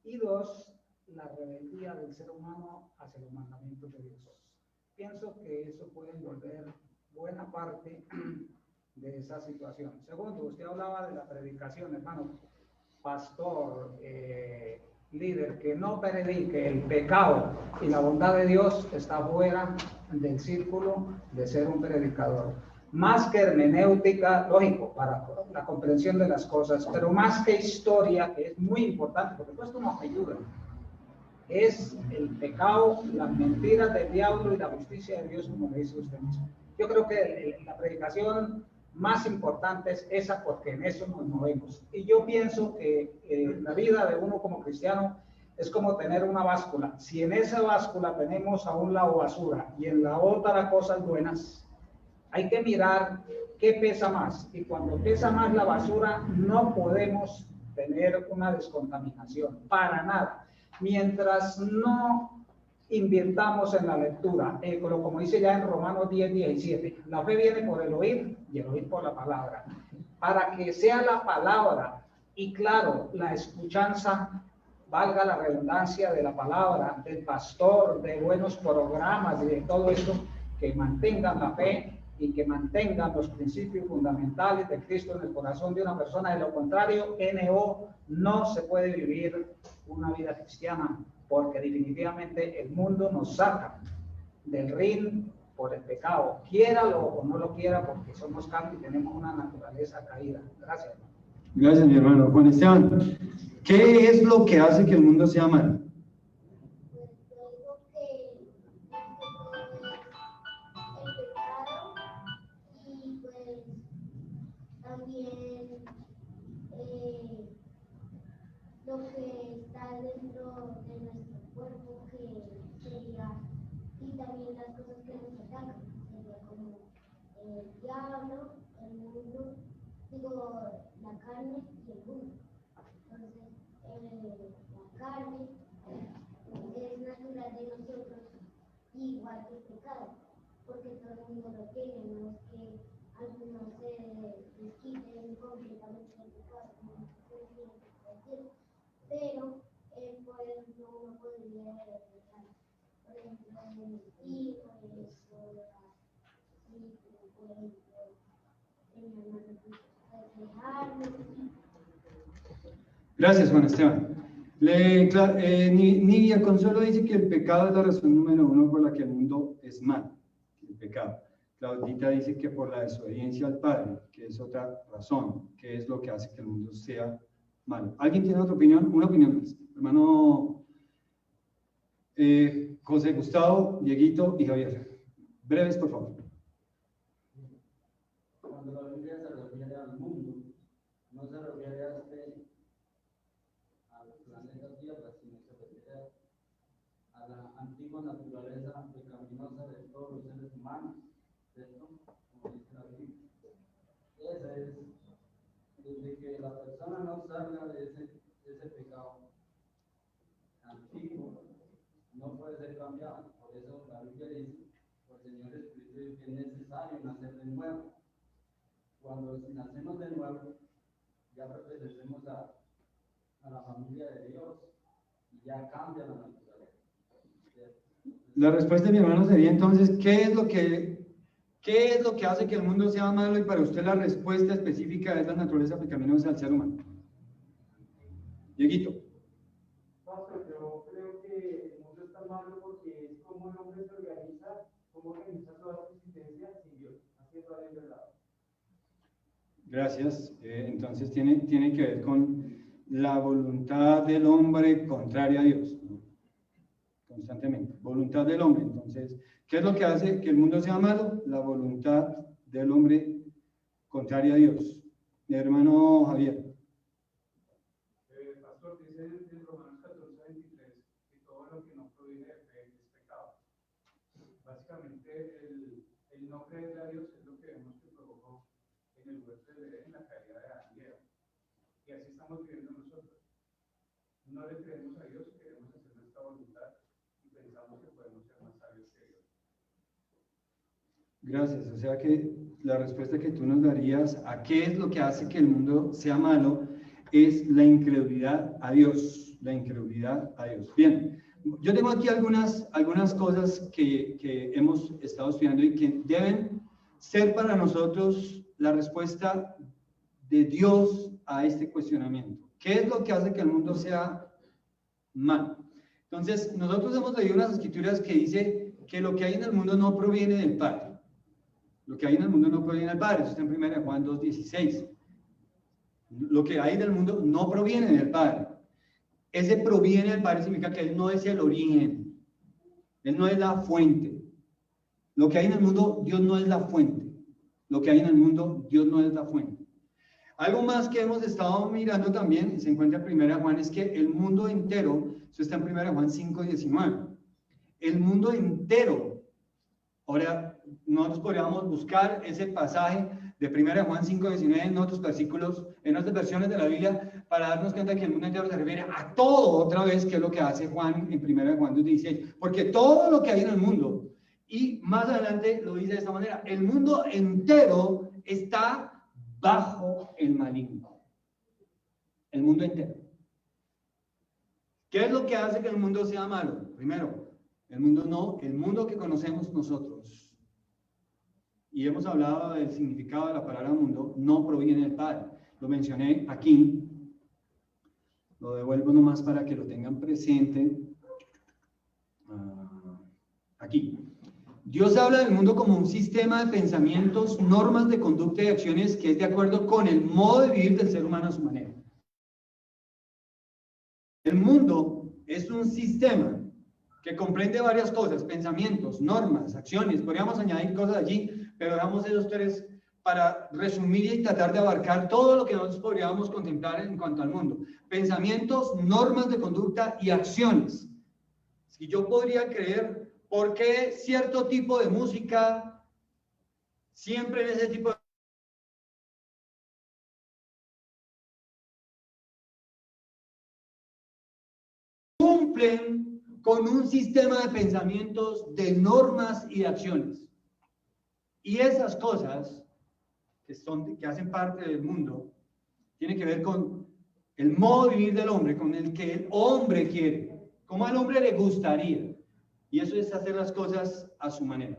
S2: Y 2, la rebeldía del ser humano hacia los mandamientos de Dios. Pienso que eso puede envolver buena parte de esa situación. Segundo, usted hablaba de la predicación, hermano, pastor, líder, que no predique el pecado y la bondad de Dios está fuera del círculo de ser un predicador. Más que hermenéutica, lógico, para la comprensión de las cosas, pero más que historia, que es muy importante, porque esto nos ayuda, es el pecado, las mentiras del diablo y la justicia de Dios, como le dice usted mismo. Yo creo que la predicación más importante es esa, porque en eso nos movemos. Y yo pienso que la vida de uno como cristiano es como tener una báscula. Si en esa báscula tenemos a un lado basura y en la otra cosas buenas, hay que mirar qué pesa más. Y cuando pesa más la basura, no podemos tener una descontaminación, para nada. Mientras no invirtamos en la lectura, como dice ya en Romanos 10:17, la fe viene por el oír y el oír por la palabra. Para que sea la palabra y claro, la escuchanza, valga la redundancia de la palabra, del pastor, de buenos programas, de todo esto, que mantengan la fe, y que mantengan los principios fundamentales de Cristo en el corazón de una persona. De lo contrario, no se puede vivir una vida cristiana, porque definitivamente el mundo nos saca del ring por el pecado, quiéralo o no lo quiera, porque somos carne y tenemos una naturaleza caída. Gracias.
S1: Gracias, mi hermano. Juan Esteban, ¿qué es lo que hace que el mundo sea malo?
S3: También lo que está dentro de nuestro cuerpo, que sería, y también las cosas que nos atacan, sería como el diablo, el mundo, digo, la carne y el mundo. Entonces, la carne es natural de nosotros, igual que el pecado, porque todo el mundo lo tiene, no es que algunos se desquiten completamente del pecado, como se tiene que decir, pero por ejemplo uno podría dejar, por ejemplo, mentir, por ejemplo, por ejemplo, dejarlo.
S1: Gracias, Juan Esteban. Nidia Consuelo dice que el pecado es la razón número 1 por la que el mundo es malo, el pecado. Claudita dice que por la desobediencia al Padre, que es otra razón, que es lo que hace que el mundo sea malo. ¿Alguien tiene otra opinión? Una opinión más. Hermano José Gustavo, Dieguito y Javier. Breves, por favor.
S4: Cuando la Biblia se refiere al mundo, no se refiere al planeta Tierra, sino se refiere a la antigua naturaleza pecaminosa de todos los seres humanos, ¿cierto? Como dice la Biblia. Esa es, desde que la persona no salga de ese pecado antiguo, no puede ser cambiado. Por eso la Biblia dice, por el Señor Espíritu, que es necesario nacer de nuevo. Cuando nacemos de nuevo, ya pertenecemos a la familia de Dios y ya cambia la naturaleza.
S1: La respuesta de mi hermano sería entonces, ¿qué es lo que hace que el mundo sea malo? Y para usted la respuesta específica es la naturaleza pecaminosa del ser humano. Dieguito.
S5: Pastor, yo creo que el mundo está malo porque es como el hombre se organiza, cómo organiza toda su existencia sin Dios, haciendo algo de verdad.
S1: Gracias. Entonces tiene que ver con la voluntad del hombre contraria a Dios, ¿no? Constantemente. Voluntad del hombre. Entonces, ¿qué es lo que hace que el mundo sea malo? La voluntad del hombre contraria a Dios. Mi hermano Javier.
S5: Pastor, dice en Romanos 14:23 que todo lo que no proviene de fe es pecado. Básicamente, el no creer a Dios es lo que vemos que provocó en el huerto de Edén la caída de Adán y Eva. Y así estamos viviendo nosotros. No le creemos a Dios, queremos hacer nuestra voluntad y pensamos que podemos ser más sabios que Dios.
S1: Gracias. O sea que la respuesta que tú nos darías a qué es lo que hace que el mundo sea malo es la incredulidad a Dios. La incredulidad a Dios. Bien, yo tengo aquí algunas cosas que hemos estado estudiando y que deben ser para nosotros la respuesta de Dios a este cuestionamiento. ¿Qué es lo que hace que el mundo sea malo? Entonces, nosotros hemos leído unas escrituras que dice que lo que hay en el mundo no proviene del Padre. Lo que hay en el mundo no proviene del Padre. Eso está en 1 Juan 2:16. Lo que hay del mundo no proviene del Padre. Ese proviene del Padre significa que Él no es el origen. Él no es la fuente. Lo que hay en el mundo, Dios no es la fuente. Lo que hay en el mundo, Dios no es la fuente. Algo más que hemos estado mirando también, y se encuentra en 1 Juan, es que el mundo entero, eso está en 1 Juan 5:19, el mundo entero. Ahora, nosotros podríamos buscar ese pasaje de 1 Juan 5:19 en otros versículos, en otras versiones de la Biblia, para darnos cuenta que el mundo entero se refiere a todo otra vez, que es lo que hace Juan en 1 Juan 2:16, porque todo lo que hay en el mundo, y más adelante lo dice de esta manera, el mundo entero está bajo el maligno. El mundo entero. ¿Qué es lo que hace que el mundo sea malo? Primero, el mundo que conocemos nosotros. y hemos hablado del significado de la palabra mundo, no proviene del Padre. Lo mencioné aquí, lo devuelvo nomás para que lo tengan presente. Aquí. Dios habla del mundo como un sistema de pensamientos, normas de conducta y acciones que es de acuerdo con el modo de vivir del ser humano a su manera. El mundo es un sistema que comprende varias cosas, pensamientos, normas, acciones, podríamos añadir cosas allí, pero dejamos esos tres para resumir y tratar de abarcar todo lo que nosotros podríamos contemplar en cuanto al mundo. Pensamientos, normas de conducta y acciones. Si yo podría creer por qué cierto tipo de música, siempre en ese tipo de cumplen con un sistema de pensamientos, de normas y de acciones. Y esas cosas que hacen parte del mundo, tienen que ver con el modo de vivir del hombre, con el que el hombre quiere, como al hombre le gustaría. Y eso es hacer las cosas a su manera.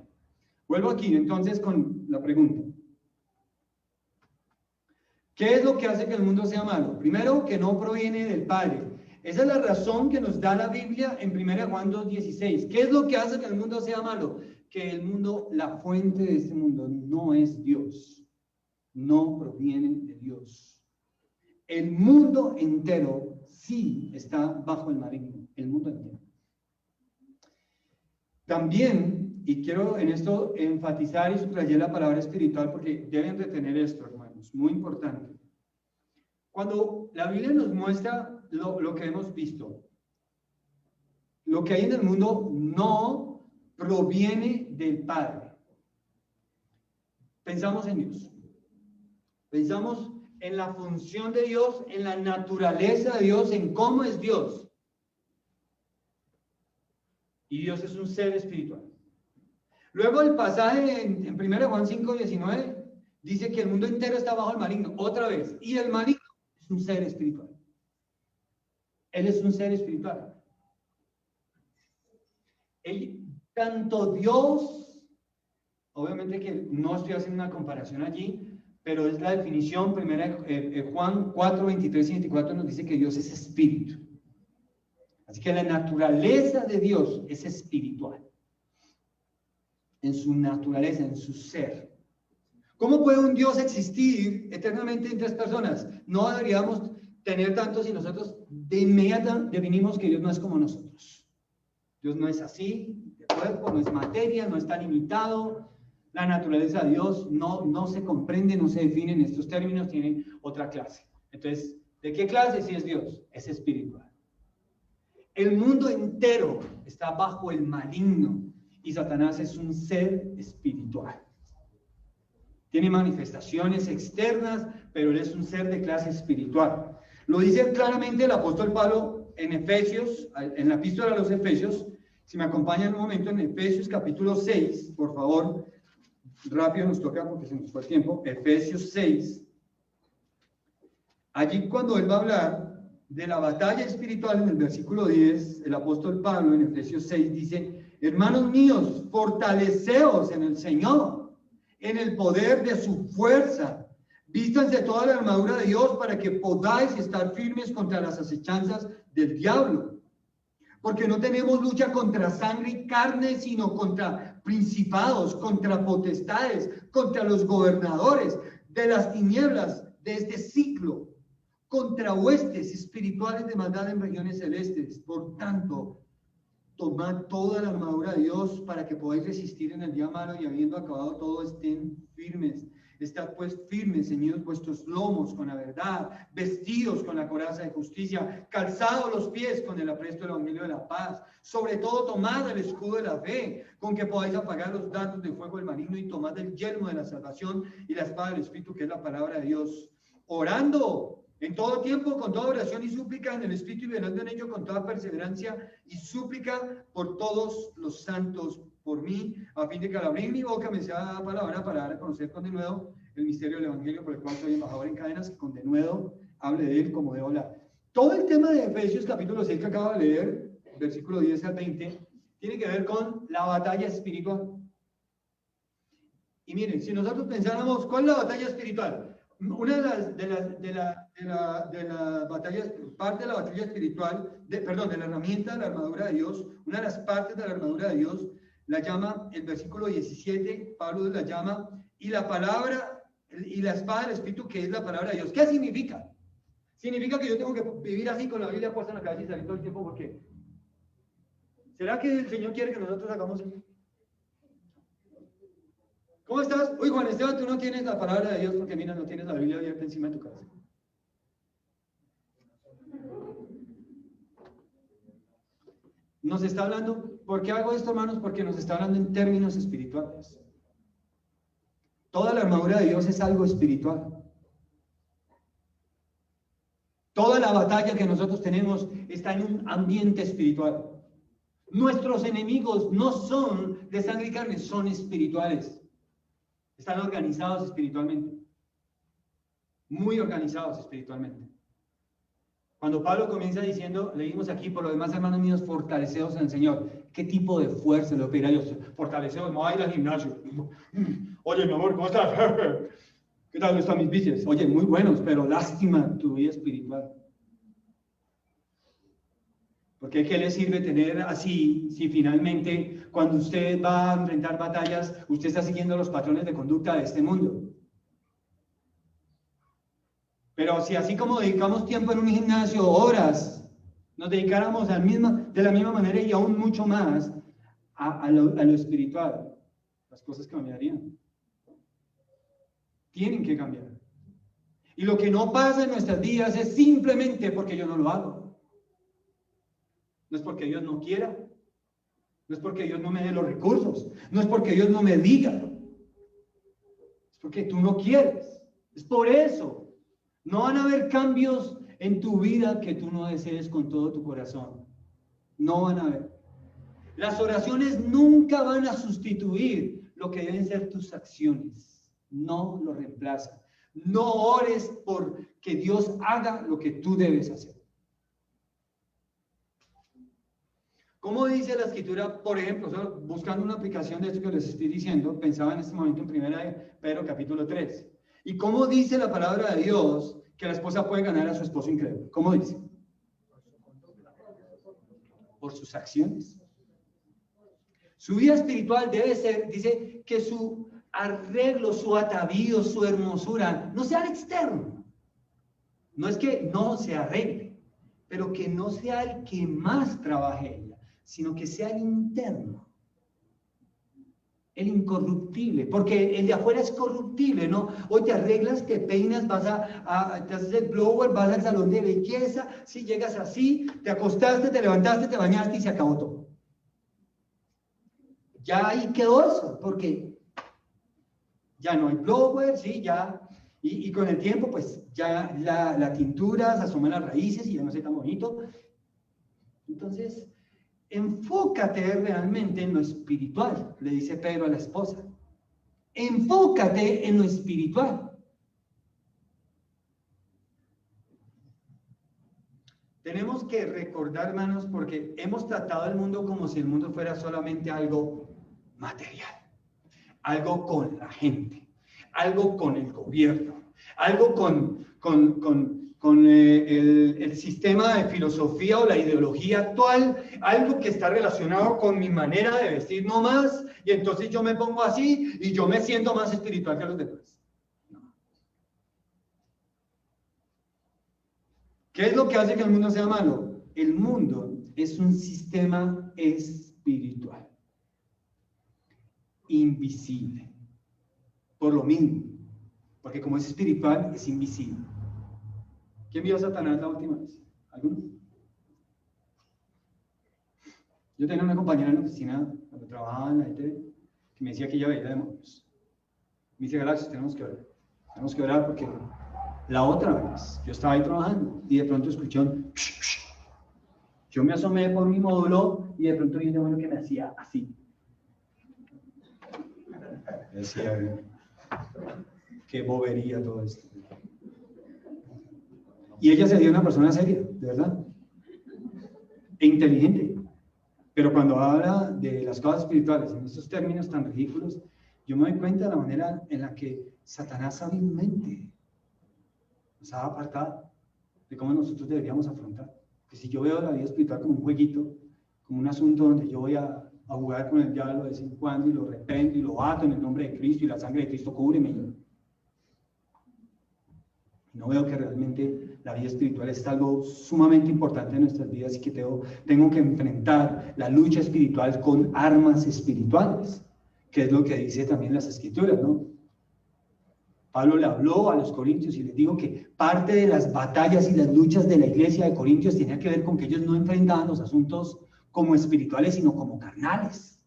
S1: Vuelvo aquí entonces con la pregunta. ¿Qué es lo que hace que el mundo sea malo? Primero, que no proviene del Padre. Esa es la razón que nos da la Biblia en 1 Juan 2:16. ¿Qué es lo que hace que el mundo sea malo? Que el mundo, la fuente de este mundo, no es Dios. No proviene de Dios. El mundo entero sí está bajo el maligno. El mundo entero. También, y quiero en esto enfatizar y subrayar la palabra espiritual porque deben retener esto, hermanos, muy importante. Cuando la Biblia nos muestra lo que hemos visto, lo que hay en el mundo no proviene del Padre. Pensamos en Dios. Pensamos en la función de Dios, en la naturaleza de Dios, en cómo es Dios. Y Dios es un ser espiritual. Luego el pasaje en 1 Juan 5:19 dice que el mundo entero está bajo el maligno, otra vez. Y el maligno es un ser espiritual. Él es un ser espiritual. Tanto Dios, obviamente que no estoy haciendo una comparación allí, pero es la definición, Juan 4:23 y 24 nos dice que Dios es espíritu. Así que la naturaleza de Dios es espiritual. En su naturaleza, en su ser. ¿Cómo puede un Dios existir eternamente en tres personas? No deberíamos tener tanto si nosotros de inmediato definimos que Dios no es como nosotros. Dios no es así, de cuerpo, no es materia, no está limitado. La naturaleza de Dios no se comprende, no se define en estos términos, tiene otra clase. Entonces, ¿de qué clase si es Dios? Es espiritual. El mundo entero está bajo el maligno y Satanás es un ser espiritual. Tiene manifestaciones externas, pero él es un ser de clase espiritual. Lo dice claramente el apóstol Pablo en Efesios, en la epístola a los Efesios. Si me acompañan un momento en Efesios capítulo 6, por favor, rápido nos toca porque se nos fue el tiempo. Efesios 6. Allí cuando él va a hablar de la batalla espiritual en el versículo 10, el apóstol Pablo en Efesios 6 dice: hermanos míos, fortaleceos en el Señor, en el poder de su fuerza. Vístanse toda la armadura de Dios para que podáis estar firmes contra las acechanzas del diablo. Porque no tenemos lucha contra sangre y carne, sino contra principados, contra potestades, contra los gobernadores de las tinieblas de este siglo, contra huestes espirituales de maldad en regiones celestes. Por tanto, tomad toda la armadura de Dios para que podáis resistir en el día malo y habiendo acabado todo, estén firmes. Estad pues firmes, ceñidos vuestros lomos con la verdad, vestidos con la coraza de justicia, calzados los pies con el apresto del evangelio de la paz. Sobre todo tomad el escudo de la fe, con que podáis apagar los dardos de fuego del maligno, y tomad el yelmo de la salvación y la espada del Espíritu, que es la palabra de Dios. Orando en todo tiempo, con toda oración y súplica en el Espíritu, y velando en ello con toda perseverancia y súplica por todos los santos, por mí, a fin de que al abrir mi boca me sea dada palabra para dar a conocer con denuedo el misterio del Evangelio, por el cual soy embajador en cadenas, que con denuedo hable de él como debo hablar. Todo el tema de Efesios capítulo 6 que acabo de leer, versículo 10 al 20, tiene que ver con la batalla espiritual. Y miren, si nosotros pensáramos, ¿cuál es la batalla espiritual? Una de las batallas, parte de la batalla espiritual, de la herramienta de la armadura de Dios, una de las partes de la armadura de Dios, la llama, el versículo 17, Pablo la llama, y la palabra, y la espada del Espíritu, que es la palabra de Dios. ¿Qué significa? Significa que yo tengo que vivir así con la Biblia puesta en la cabeza y salir todo el tiempo, porque ¿será que el Señor quiere que nosotros hagamos eso? ¿Cómo estás? Uy, Juan Esteban, tú no tienes la palabra de Dios porque mira, no tienes la Biblia abierta encima de tu cabeza. Nos está hablando, ¿por qué hago esto, hermanos? Porque nos está hablando en términos espirituales. Toda la armadura de Dios es algo espiritual. Toda la batalla que nosotros tenemos está en un ambiente espiritual. Nuestros enemigos no son de sangre y carne, son espirituales. Están organizados espiritualmente. Muy organizados espiritualmente. Cuando Pablo comienza diciendo, leímos aquí, por lo demás, hermanos míos, fortaleceos en el Señor. ¿Qué tipo de fuerza le pedirá Dios? Fortaleceos, no va a ir al gimnasio. Oye, mi amor, ¿cómo estás? ¿Qué tal están mis bíceps? Oye, muy buenos, pero lástima tu vida espiritual. Porque ¿qué le sirve tener así si finalmente cuando usted va a enfrentar batallas, usted está siguiendo los patrones de conducta de este mundo? Pero si así como dedicamos tiempo en un gimnasio, horas, nos dedicáramos de la misma manera y aún mucho más a lo espiritual, las cosas cambiarían. Tienen que cambiar. Y lo que no pasa en nuestras vidas es simplemente porque yo no lo hago. No es porque Dios no quiera, no es porque Dios no me dé los recursos, no es porque Dios no me diga, es porque tú no quieres. Es por eso. No van a haber cambios en tu vida que tú no desees con todo tu corazón. No van a haber. Las oraciones nunca van a sustituir lo que deben ser tus acciones. No lo reemplazan. No ores por que Dios haga lo que tú debes hacer. ¿Cómo dice la Escritura? Por ejemplo, solo buscando una aplicación de esto que les estoy diciendo, pensaba en este momento en 1 Pedro capítulo 3. ¿Y cómo dice la palabra de Dios que la esposa puede ganar a su esposo incrédulo? ¿Cómo dice? Por sus acciones. Su vida espiritual debe ser, dice, que su arreglo, su atavío, su hermosura, no sea el externo. No es que no se arregle, pero que no sea el que más trabaje ella, sino que sea el interno, el incorruptible, porque el de afuera es corruptible, ¿no? Hoy te arreglas, te peinas, te haces el blower, vas al salón de belleza, si llegas así, te acostaste, te levantaste, te bañaste y se acabó todo. Ya ahí quedó eso, porque ya no hay blower, sí, ya, y con el tiempo, pues ya la tintura se asoma en las raíces y ya no se tan bonito. Entonces, enfócate realmente en lo espiritual, le dice Pedro a la esposa. Enfócate en lo espiritual. Tenemos que recordar, hermanos, porque hemos tratado el mundo como si el mundo fuera solamente algo material, algo con la gente, algo con el gobierno, algo con el sistema de filosofía o la ideología actual, algo que está relacionado con mi manera de vestir no más, y entonces yo me pongo así y yo me siento más espiritual que los demás. No. ¿Qué es lo que hace que el mundo sea malo? El mundo es un sistema espiritual, invisible, por lo mismo, porque como es espiritual, es invisible. ¿Quién vio a Satanás la última vez? ¿Alguno? Yo tenía una compañera en la oficina, cuando trabajaba en la ETV, que me decía que ella veía demonios. Me dice, Galaxia, tenemos que orar porque la otra vez yo estaba ahí trabajando y de pronto escuché un yo me asomé por mi módulo y de pronto vi un demonio que me hacía así. Decía, qué bobería todo esto. Y ella sería una persona seria, de verdad, e inteligente. Pero cuando habla de las cosas espirituales en estos términos tan ridículos, yo me doy cuenta de la manera en la que Satanás sabiamente nos ha apartado de cómo nosotros deberíamos afrontar. Que si yo veo la vida espiritual como un jueguito, como un asunto donde yo voy a jugar con el diablo de vez en cuando y lo reprendo y lo bato en el nombre de Cristo y la sangre de Cristo cúbreme. No veo que realmente la vida espiritual es algo sumamente importante en nuestras vidas y que tengo que enfrentar la lucha espiritual con armas espirituales, que es lo que dice también las Escrituras, ¿no? Pablo le habló a los corintios y les dijo que parte de las batallas y las luchas de la iglesia de Corintios tenía que ver con que ellos no enfrentaban los asuntos como espirituales, sino como carnales.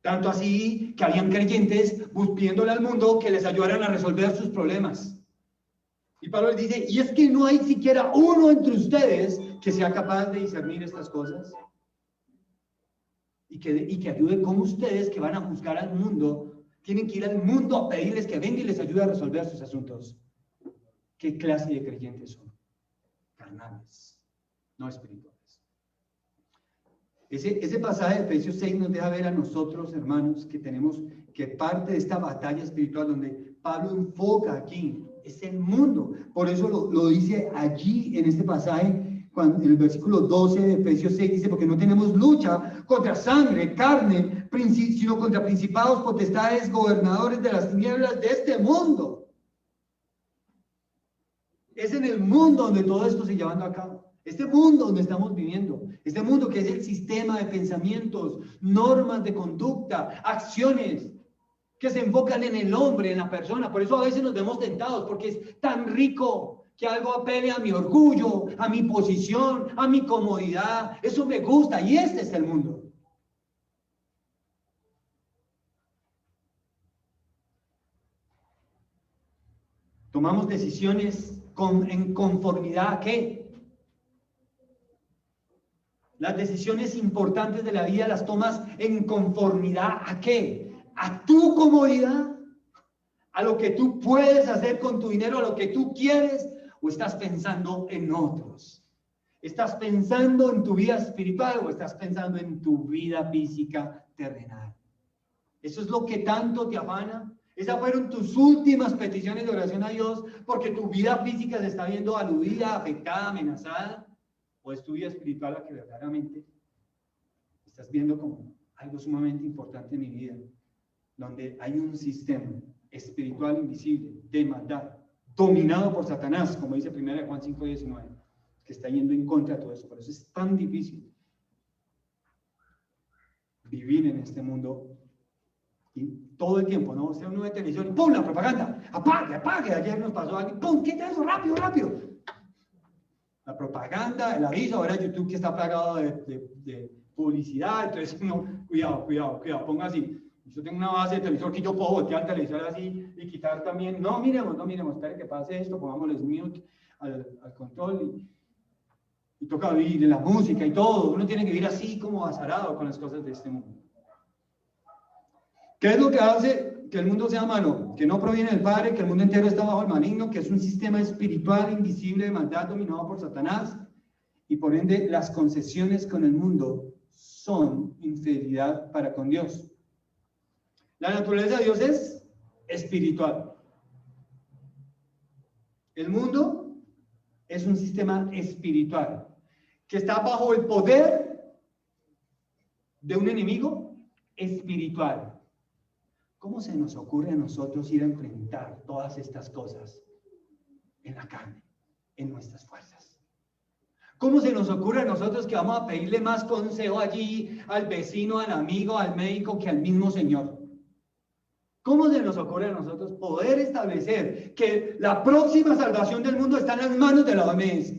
S1: Tanto así que habían creyentes pidiéndole al mundo que les ayudaran a resolver sus problemas. Y Pablo les dice, y es que no hay siquiera uno entre ustedes que sea capaz de discernir estas cosas. Y que ayude con ustedes que van a juzgar al mundo. Tienen que ir al mundo a pedirles que venga y les ayude a resolver sus asuntos. ¿Qué clase de creyentes son? Carnales, no espirituales. Ese pasaje de Efesios 6 nos deja ver a nosotros, hermanos, que parte de esta batalla espiritual donde Pablo enfoca aquí es el mundo. Por eso lo dice allí en este pasaje, en el versículo 12 de Efesios 6 dice, porque no tenemos lucha contra sangre, carne, sino contra principados, potestades, gobernadores de las tinieblas de este mundo. Es en el mundo donde todo esto se llevando a cabo. Este mundo donde estamos viviendo, este mundo que es el sistema de pensamientos, normas de conducta, acciones que se enfocan en el hombre, en la persona. Por eso a veces nos vemos tentados, porque es tan rico que algo apele a mi orgullo, a mi posición, a mi comodidad. Eso me gusta y este es el mundo. Tomamos decisiones en conformidad a qué. Las decisiones importantes de la vida las tomas en conformidad a qué. A tu comodidad, a lo que tú puedes hacer con tu dinero, a lo que tú quieres, o estás pensando en otros. ¿Estás pensando en tu vida espiritual o estás pensando en tu vida física terrenal? Eso es lo que tanto te afana. Esas fueron tus últimas peticiones de oración a Dios porque tu vida física se está viendo aludida, afectada, amenazada. ¿O es tu vida espiritual la que verdaderamente estás viendo como algo sumamente importante en mi vida? Donde hay un sistema espiritual invisible de maldad, dominado por Satanás, como dice 1 Juan 5:19, que está yendo en contra de todo eso. Por eso es tan difícil vivir en este mundo y todo el tiempo, ¿no? Usted uno ve televisión y ¡pum! La propaganda, apague, apague. Ayer nos pasó algo, ¡pum! ¿Qué es eso? Rápido, rápido. La propaganda, el aviso, ahora YouTube que está plagado de publicidad, entonces uno, cuidado, ponga así. Yo tengo una base de televisor que yo puedo voltear el televisor así y quitar también. No miremos, espere que pase esto, pongámosles mute al control y toca oír la música y todo. Uno tiene que vivir así como azarado con las cosas de este mundo. ¿Qué es lo que hace que el mundo sea malo? Que no proviene del Padre, que el mundo entero está bajo el maligno, que es un sistema espiritual invisible de maldad dominado por Satanás, y por ende las concesiones con el mundo son infidelidad para con Dios. La naturaleza de Dios es espiritual. El mundo es un sistema espiritual que está bajo el poder de un enemigo espiritual. ¿Cómo se nos ocurre a nosotros ir a enfrentar todas estas cosas en la carne, en nuestras fuerzas? ¿Cómo se nos ocurre a nosotros que vamos a pedirle más consejo allí al vecino, al amigo, al médico que al mismo Señor? ¿Cómo se nos ocurre a nosotros poder establecer que la próxima salvación del mundo está en las manos de la OMS?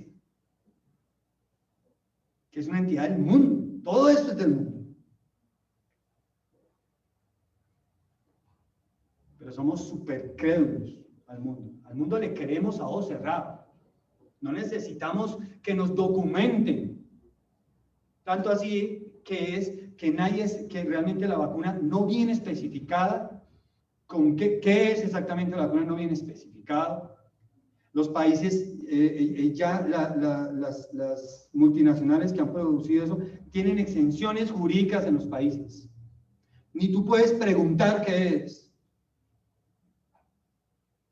S1: Que es una entidad del mundo. Todo esto es del mundo. Pero somos súper crédulos al mundo. Al mundo le creemos a ojos cerrados. No necesitamos que nos documenten. Tanto así que realmente la vacuna no viene especificada. ¿Con qué es exactamente la vacuna? No viene especificado. Los países, las multinacionales que han producido eso, tienen exenciones jurídicas en los países. ni tú puedes preguntar qué es.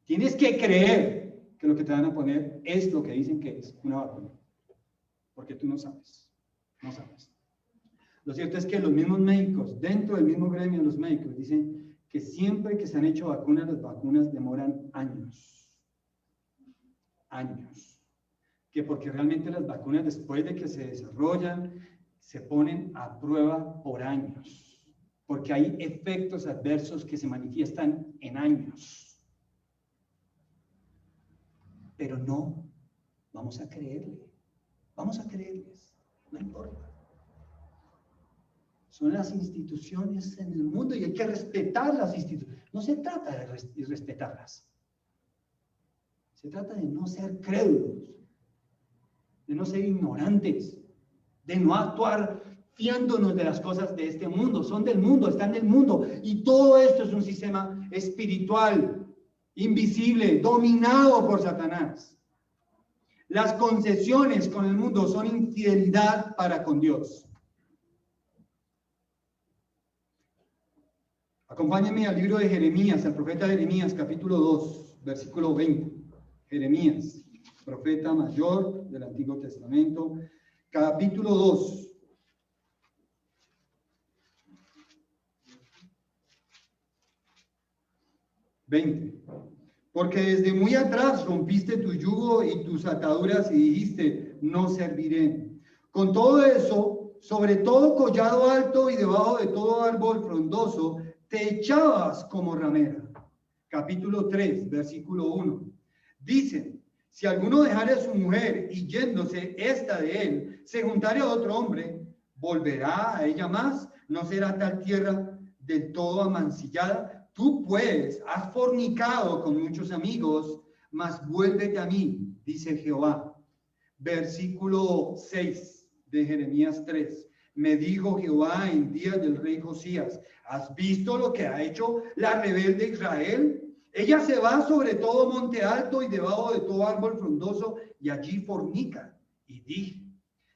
S1: Tienes que creer que lo que te van a poner es lo que dicen que es, una vacuna. Porque tú no sabes. No sabes. Lo cierto es que los mismos médicos, dentro del mismo gremio de los médicos, dicen que siempre que se han hecho vacunas, las vacunas demoran años. Años. Que porque realmente las vacunas, después de que se desarrollan, se ponen a prueba por años. Porque hay efectos adversos que se manifiestan en años. Pero no, vamos a creerle. Vamos a creerles. No importa. Son las instituciones en el mundo y hay que respetar las instituciones. No se trata de respetarlas. Se trata de no ser crédulos, de no ser ignorantes, de no actuar fiándonos de las cosas de este mundo. Son del mundo, están en el mundo. Y todo esto es un sistema espiritual, invisible, dominado por Satanás. Las concesiones con el mundo son infidelidad para con Dios. Acompáñenme al libro de Jeremías, al profeta Jeremías, capítulo 2, versículo 20. Jeremías, profeta mayor del Antiguo Testamento, capítulo 2. Porque desde muy atrás rompiste tu yugo y tus ataduras y dijiste, no serviré. Con todo eso, sobre todo collado alto y debajo de todo árbol frondoso, te echabas como ramera. Capítulo 3, versículo 1. Dicen, si alguno dejare a su mujer y yéndose esta de él, se juntare a otro hombre, ¿volverá a ella más? ¿No será tal tierra del todo amancillada? Tú pues has fornicado con muchos amigos, mas vuélvete a mí, dice Jehová. Versículo 6 de Jeremías 3. Me dijo Jehová en días del rey Josías, ¿has visto lo que ha hecho la rebelde Israel? Ella se va sobre todo monte alto y debajo de todo árbol frondoso y allí fornica. Y dije,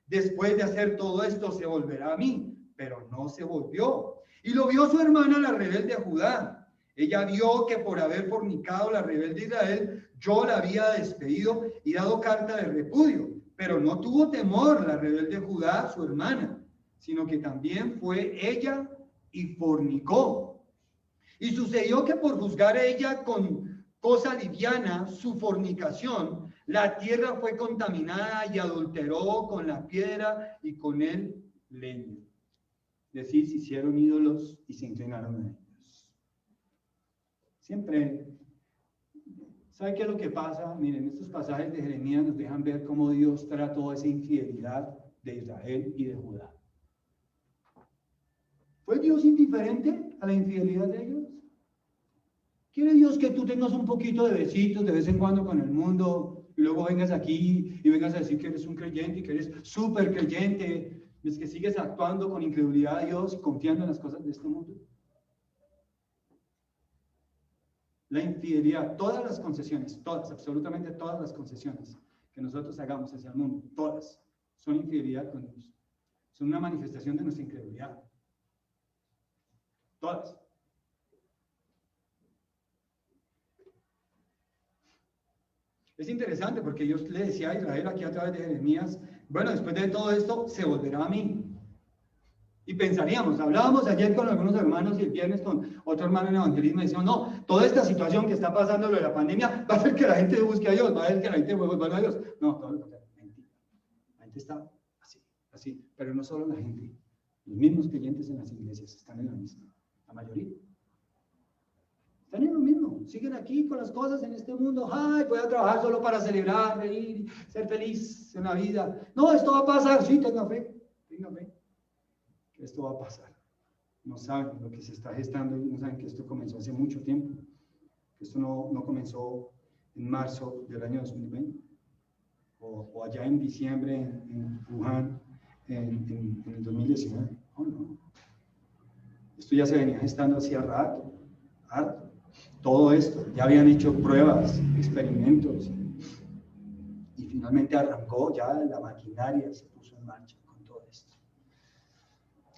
S1: después de hacer todo esto se volverá a mí, pero no se volvió. Y lo vio su hermana la rebelde Judá. Ella vio que por haber fornicado la rebelde Israel, yo la había despedido y dado carta de repudio. Pero no tuvo temor la rebelde Judá, su hermana, sino que también fue ella y fornicó. Y sucedió que por juzgar a ella con cosa liviana su fornicación, la tierra fue contaminada y adulteró con la piedra y con el leño. Es decir, se hicieron ídolos y se inclinaron a ellos. Siempre, ¿sabe qué es lo que pasa? Miren, estos pasajes de Jeremías nos dejan ver cómo Dios trató esa infidelidad de Israel y de Judá. ¿Fue Dios indiferente a la infidelidad de ellos? ¿Quiere Dios que tú tengas un poquito de besitos de vez en cuando con el mundo y luego vengas aquí y vengas a decir que eres un creyente y que eres súper creyente? ¿Es que sigues actuando con incredulidad a Dios y confiando en las cosas de este mundo? La infidelidad, todas las concesiones, todas, absolutamente todas las concesiones que nosotros hagamos hacia el mundo, todas, son infidelidad con Dios. Son una manifestación de nuestra incredulidad. Todas. Es interesante porque Dios le decía a Israel aquí a través de Jeremías, bueno, después de todo esto se volverá a mí. Y pensaríamos, hablábamos ayer con algunos hermanos y el viernes con otro hermano en evangelismo y decíamos, no, toda esta situación que está pasando, lo de la pandemia, va a hacer que la gente busque a Dios, va a hacer que la gente vuelva a Dios. No, todo lo contrario, mentira. La gente está así, pero no solo la gente, los mismos creyentes en las iglesias están en la misma, la mayoría. Están en lo mismo, siguen aquí con las cosas en este mundo. Ay, voy a trabajar solo para celebrar, reír, ser feliz en la vida. No, esto va a pasar, sí, tenga fe, que esto va a pasar. No saben lo que se está gestando y no saben que esto comenzó hace mucho tiempo. Que esto no comenzó en marzo del año 2020 o allá en diciembre en Wuhan en el 2019. No. Esto ya se venía gestando hacía rato. Todo esto, ya habían hecho pruebas, experimentos y finalmente arrancó, ya la maquinaria se puso en marcha con todo esto.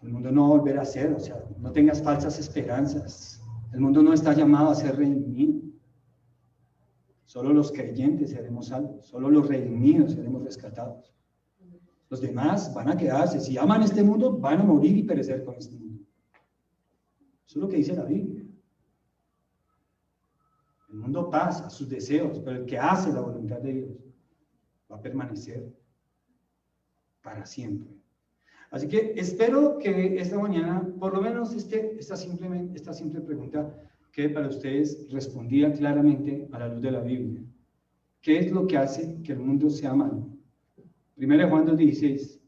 S1: El mundo no va a volver a ser, o sea, no tengas falsas esperanzas. El mundo no está llamado a ser redimido. Solo los creyentes seremos salvos, solo los redimidos seremos rescatados. Los demás van a quedarse. Si aman este mundo, van a morir y perecer con este mundo. Eso es lo que dice la Biblia. El mundo pasa, sus deseos, pero el que hace la voluntad de Dios va a permanecer para siempre. Así que espero que esta mañana, por lo menos esta simple pregunta, quede para ustedes respondida claramente a la luz de la Biblia. ¿Qué es lo que hace que el mundo sea malo? 1 Juan 2:16,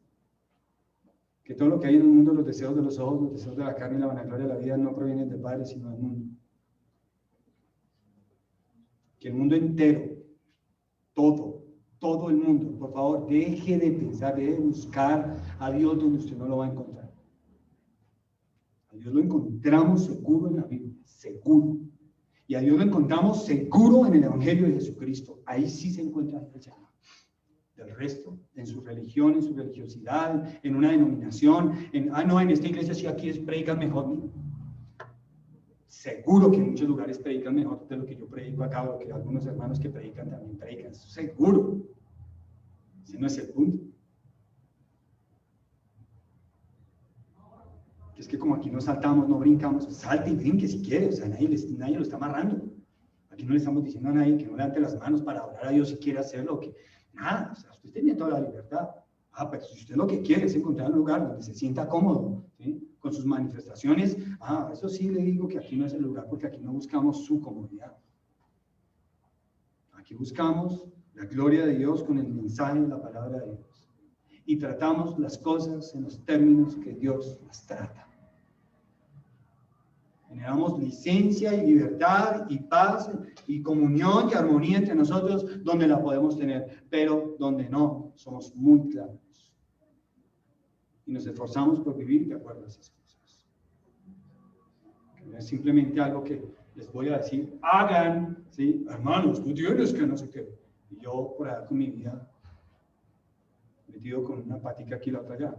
S1: que todo lo que hay en el mundo, los deseos de los ojos, los deseos de la carne y la vanagloria de la vida no provienen del Padre, sino del mundo. Que el mundo entero, todo el mundo, por favor, deje de pensar, deje de buscar a Dios donde usted no lo va a encontrar. A Dios lo encontramos seguro en la Biblia, seguro. Y a Dios lo encontramos seguro en el Evangelio de Jesucristo. Ahí sí se encuentra el Señor. Del resto, en su religión, en su religiosidad, en una denominación, en esta iglesia sí aquí predican mejor. Seguro que en muchos lugares predican mejor de lo que yo predico acá, o que algunos hermanos que predican también predican. Seguro. Ese no es el punto. Es que como aquí no saltamos, no brincamos, salte y brinque si quiere, o sea, nadie lo está amarrando. Aquí no le estamos diciendo a nadie que no levante las manos para orar a Dios si quiere hacerlo, que nada, o sea, usted tiene toda la libertad. Pero si usted lo que quiere es encontrar un lugar donde se sienta cómodo, ¿sí? Con sus manifestaciones, eso sí le digo que aquí no es el lugar, porque aquí no buscamos su comodidad. Aquí buscamos la gloria de Dios con el mensaje de la palabra de Dios. Y tratamos las cosas en los términos que Dios las trata. Generamos licencia y libertad y paz y comunión y armonía entre nosotros donde la podemos tener, pero donde no, somos muy claros. Y nos esforzamos por vivir de acuerdo a esas cosas. No es simplemente algo que les voy a decir, hagan, ¿sí? Hermanos, tú tienes que no sé qué. Y yo por allá con mi vida, metido con una patica aquí y la otra allá.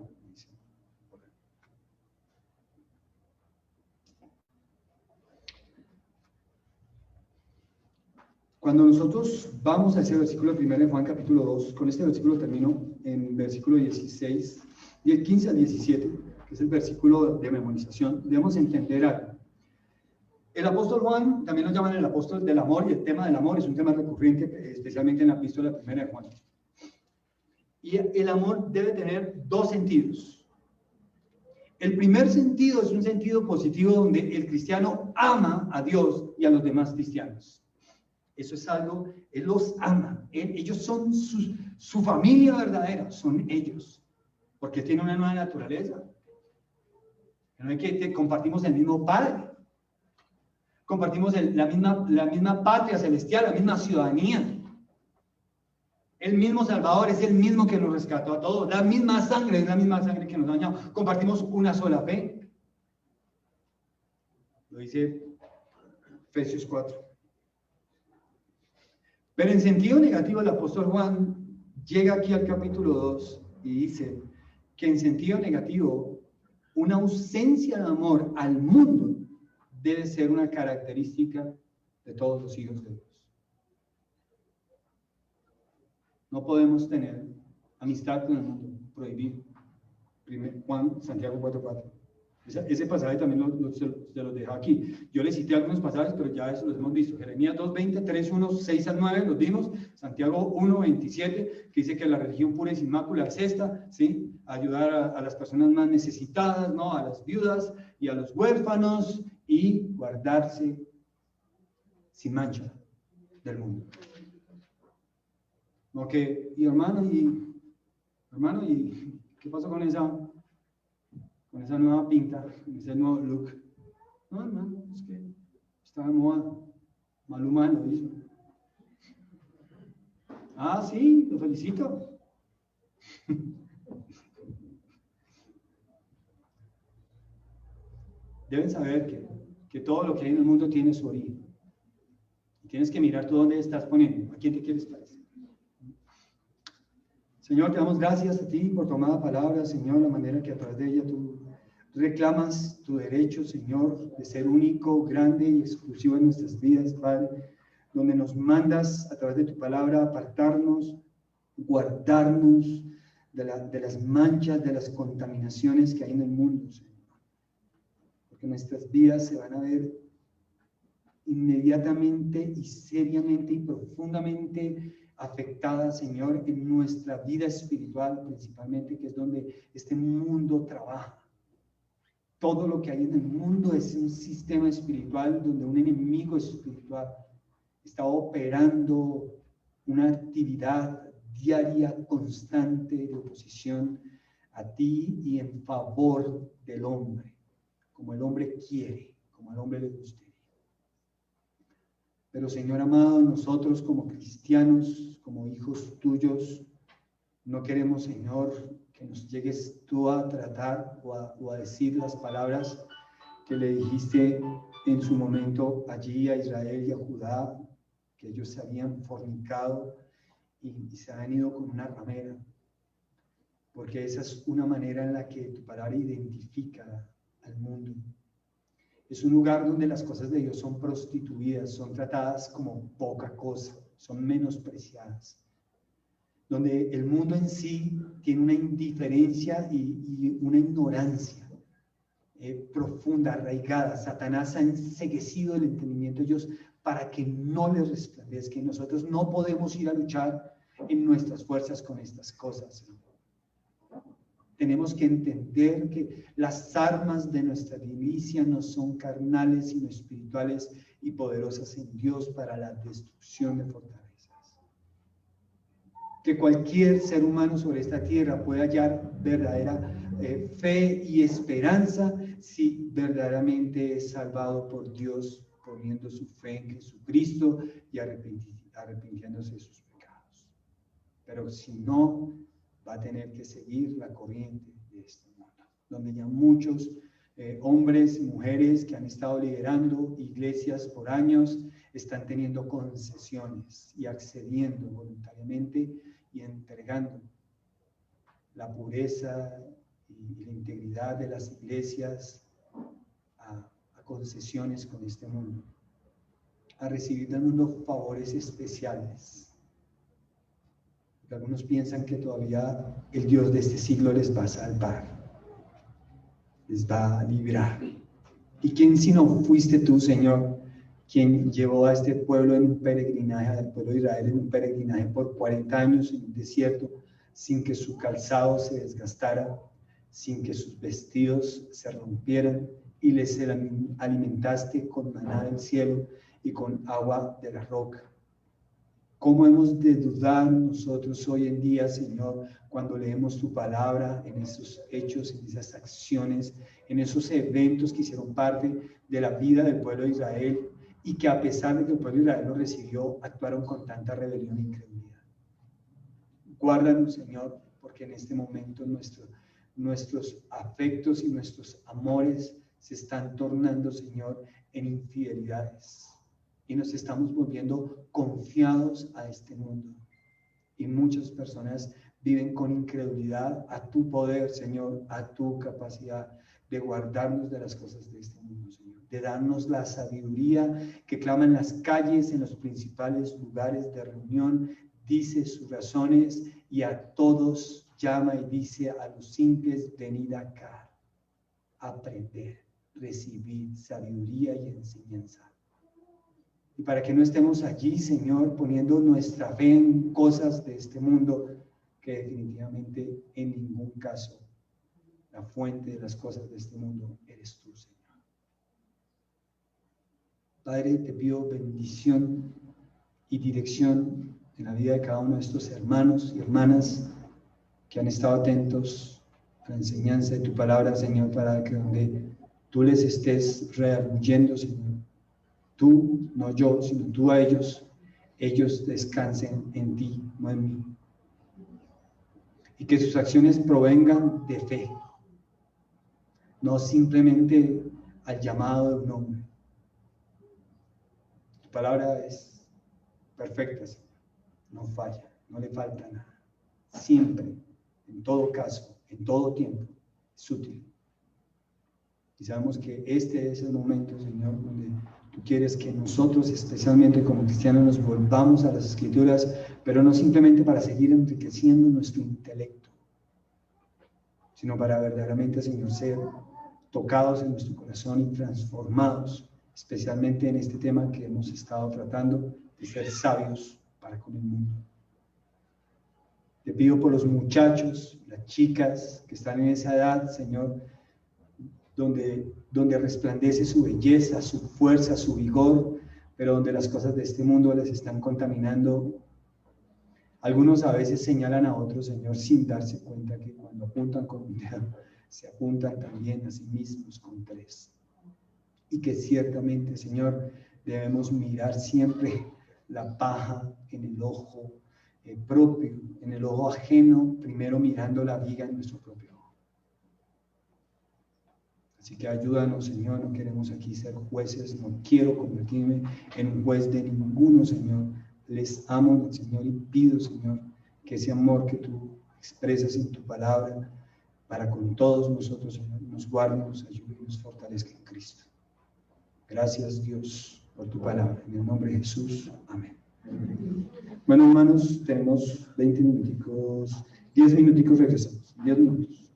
S1: Cuando nosotros vamos a ese versículo primero en Juan capítulo 2, con este versículo termino en versículo 16, y el 15 al 17, que es el versículo de memorización, debemos entender algo. El apóstol Juan, también lo llaman el apóstol del amor, y el tema del amor es un tema recurrente, especialmente en la epístola primera de Juan. Y el amor debe tener dos sentidos. El primer sentido es un sentido positivo donde el cristiano ama a Dios y a los demás cristianos. Eso es algo, Él los ama. Ellos son su familia verdadera, son ellos. Porque tienen una nueva naturaleza. No es que compartimos el mismo Padre. Compartimos la misma patria celestial, la misma ciudadanía. El mismo Salvador es el mismo que nos rescató a todos. La misma sangre es la misma sangre que nos dañó. Compartimos una sola fe. Lo dice Efesios 4. Pero en sentido negativo, el apóstol Juan llega aquí al capítulo 2 y dice que en sentido negativo, una ausencia de amor al mundo debe ser una característica de todos los hijos de Dios. No podemos tener amistad con el mundo, prohibido. Santiago 4:4. Ese pasaje también se los dejo aquí. Yo les cité algunos pasajes, pero ya eso los hemos visto. Jeremías 2:20, 3:1, 6 al 9, los vimos. Santiago 1:27, que dice que la religión pura y sin mácula es esta, ¿sí? Ayudar a las personas más necesitadas, ¿no? A las viudas y a los huérfanos, y guardarse sin mancha del mundo. Ok, y hermano, ¿qué pasó con esa nueva pinta, con ese nuevo look? No, hermano, es que está de moda. Maluma lo hizo. Ah, sí, lo felicito. Deben saber que todo lo que hay en el mundo tiene su origen. Y tienes que mirar tú dónde estás poniendo, a quién te quieres parecer. Señor, te damos gracias a ti por tu amada palabra, Señor, la manera que a través de ella tú reclamas tu derecho, Señor, de ser único, grande y exclusivo en nuestras vidas, Padre, donde nos mandas a través de tu palabra apartarnos, guardarnos de las manchas, de las contaminaciones que hay en el mundo, Señor. Porque nuestras vidas se van a ver inmediatamente y seriamente y profundamente afectadas, Señor, en nuestra vida espiritual principalmente, que es donde este mundo trabaja. Todo lo que hay en el mundo es un sistema espiritual donde un enemigo espiritual está operando una actividad diaria, constante de oposición a ti y en favor del hombre, como el hombre quiere, como el hombre le gustaría. Pero Señor amado, nosotros como cristianos, como hijos tuyos, no queremos, Señor, que nos llegues tú a tratar o a decir las palabras que le dijiste en su momento allí a Israel y a Judá, que ellos se habían fornicado y se han ido con una ramera, porque esa es una manera en la que tu palabra identifica al mundo. Es un lugar donde las cosas de Dios son prostituidas, son tratadas como poca cosa, son menospreciadas, donde el mundo en sí tiene una indiferencia y una ignorancia profunda, arraigada. Satanás ha enceguecido el entendimiento de ellos para que no les resplandezca. Nosotros no podemos ir a luchar en nuestras fuerzas con estas cosas. Tenemos que entender que las armas de nuestra milicia no son carnales, sino espirituales y poderosas en Dios para la destrucción de fortalezas. Que cualquier ser humano sobre esta tierra pueda hallar verdadera fe y esperanza si verdaderamente es salvado por Dios, poniendo su fe en Jesucristo y arrepintiéndose de sus pecados. Pero si no, va a tener que seguir la corriente de este mundo, donde ya muchos hombres y mujeres que han estado liderando iglesias por años están teniendo concesiones y accediendo voluntariamente y entregando la pureza y la integridad de las iglesias a concesiones con este mundo, a recibir del mundo favores especiales. Porque algunos piensan que todavía el Dios de este siglo les va a salvar, les va a librar. ¿Y quién si no fuiste tú, Señor, quien llevó a este pueblo en un peregrinaje, al pueblo de Israel en un peregrinaje por 40 años en un desierto, sin que su calzado se desgastara, sin que sus vestidos se rompieran, y les alimentaste con maná del cielo y con agua de la roca? ¿Cómo hemos de dudar nosotros hoy en día, Señor, cuando leemos tu palabra en esos hechos, en esas acciones, en esos eventos que hicieron parte de la vida del pueblo de Israel, y que a pesar de que el pueblo de Israel lo recibió, actuaron con tanta rebelión e incredulidad? Guárdanos, Señor, porque en este momento nuestros afectos y nuestros amores se están tornando, Señor, en infidelidades. Y nos estamos volviendo confiados a este mundo. Y muchas personas viven con incredulidad a tu poder, Señor, a tu capacidad de guardarnos de las cosas de este mundo, Señor. De darnos la sabiduría que clama en las calles, en los principales lugares de reunión, dice sus razones y a todos llama y dice a los simples: venid acá, aprender, recibir sabiduría y enseñanza. Y para que no estemos allí, Señor, poniendo nuestra fe en cosas de este mundo, que definitivamente en ningún caso la fuente de las cosas de este mundo eres tú, Señor. Padre, te pido bendición y dirección en la vida de cada uno de estos hermanos y hermanas que han estado atentos a la enseñanza de tu palabra, Señor, para que donde tú les estés redarguyendo, Señor, tú, no yo, sino tú a ellos descansen en ti, no en mí. Y que sus acciones provengan de fe, no simplemente al llamado de un hombre. Tu palabra es perfecta, Señor, no falla, no le falta nada. Siempre, en todo caso, en todo tiempo, es útil. Y sabemos que este es el momento, Señor, donde tú quieres que nosotros, especialmente como cristianos, nos volvamos a las Escrituras, pero no simplemente para seguir enriqueciendo nuestro intelecto, sino para verdaderamente, Señor, ser tocados en nuestro corazón y transformados, especialmente en este tema que hemos estado tratando, de ser sabios para con el mundo. Te pido por los muchachos, las chicas que están en esa edad, Señor, donde resplandece su belleza, su fuerza, su vigor, pero donde las cosas de este mundo les están contaminando. Algunos a veces señalan a otros, Señor, sin darse cuenta que cuando apuntan con un dedo, se apuntan también a sí mismos con tres. Y que ciertamente, Señor, debemos mirar siempre la paja en el ojo propio, en el ojo ajeno, primero mirando la viga en nuestro propio ojo. Así que ayúdanos, Señor, no queremos aquí ser jueces, no quiero convertirme en un juez de ninguno, Señor. Les amo, Señor, y pido, Señor, que ese amor que tú expresas en tu palabra para con todos nosotros, Señor, nos guarde, nos ayude y nos fortalezca en Cristo. Gracias, Dios, por tu palabra. En el nombre de Jesús. Amén. Bueno, hermanos, tenemos 20 minuticos, 10 minuticos, regresamos. 10 minutos.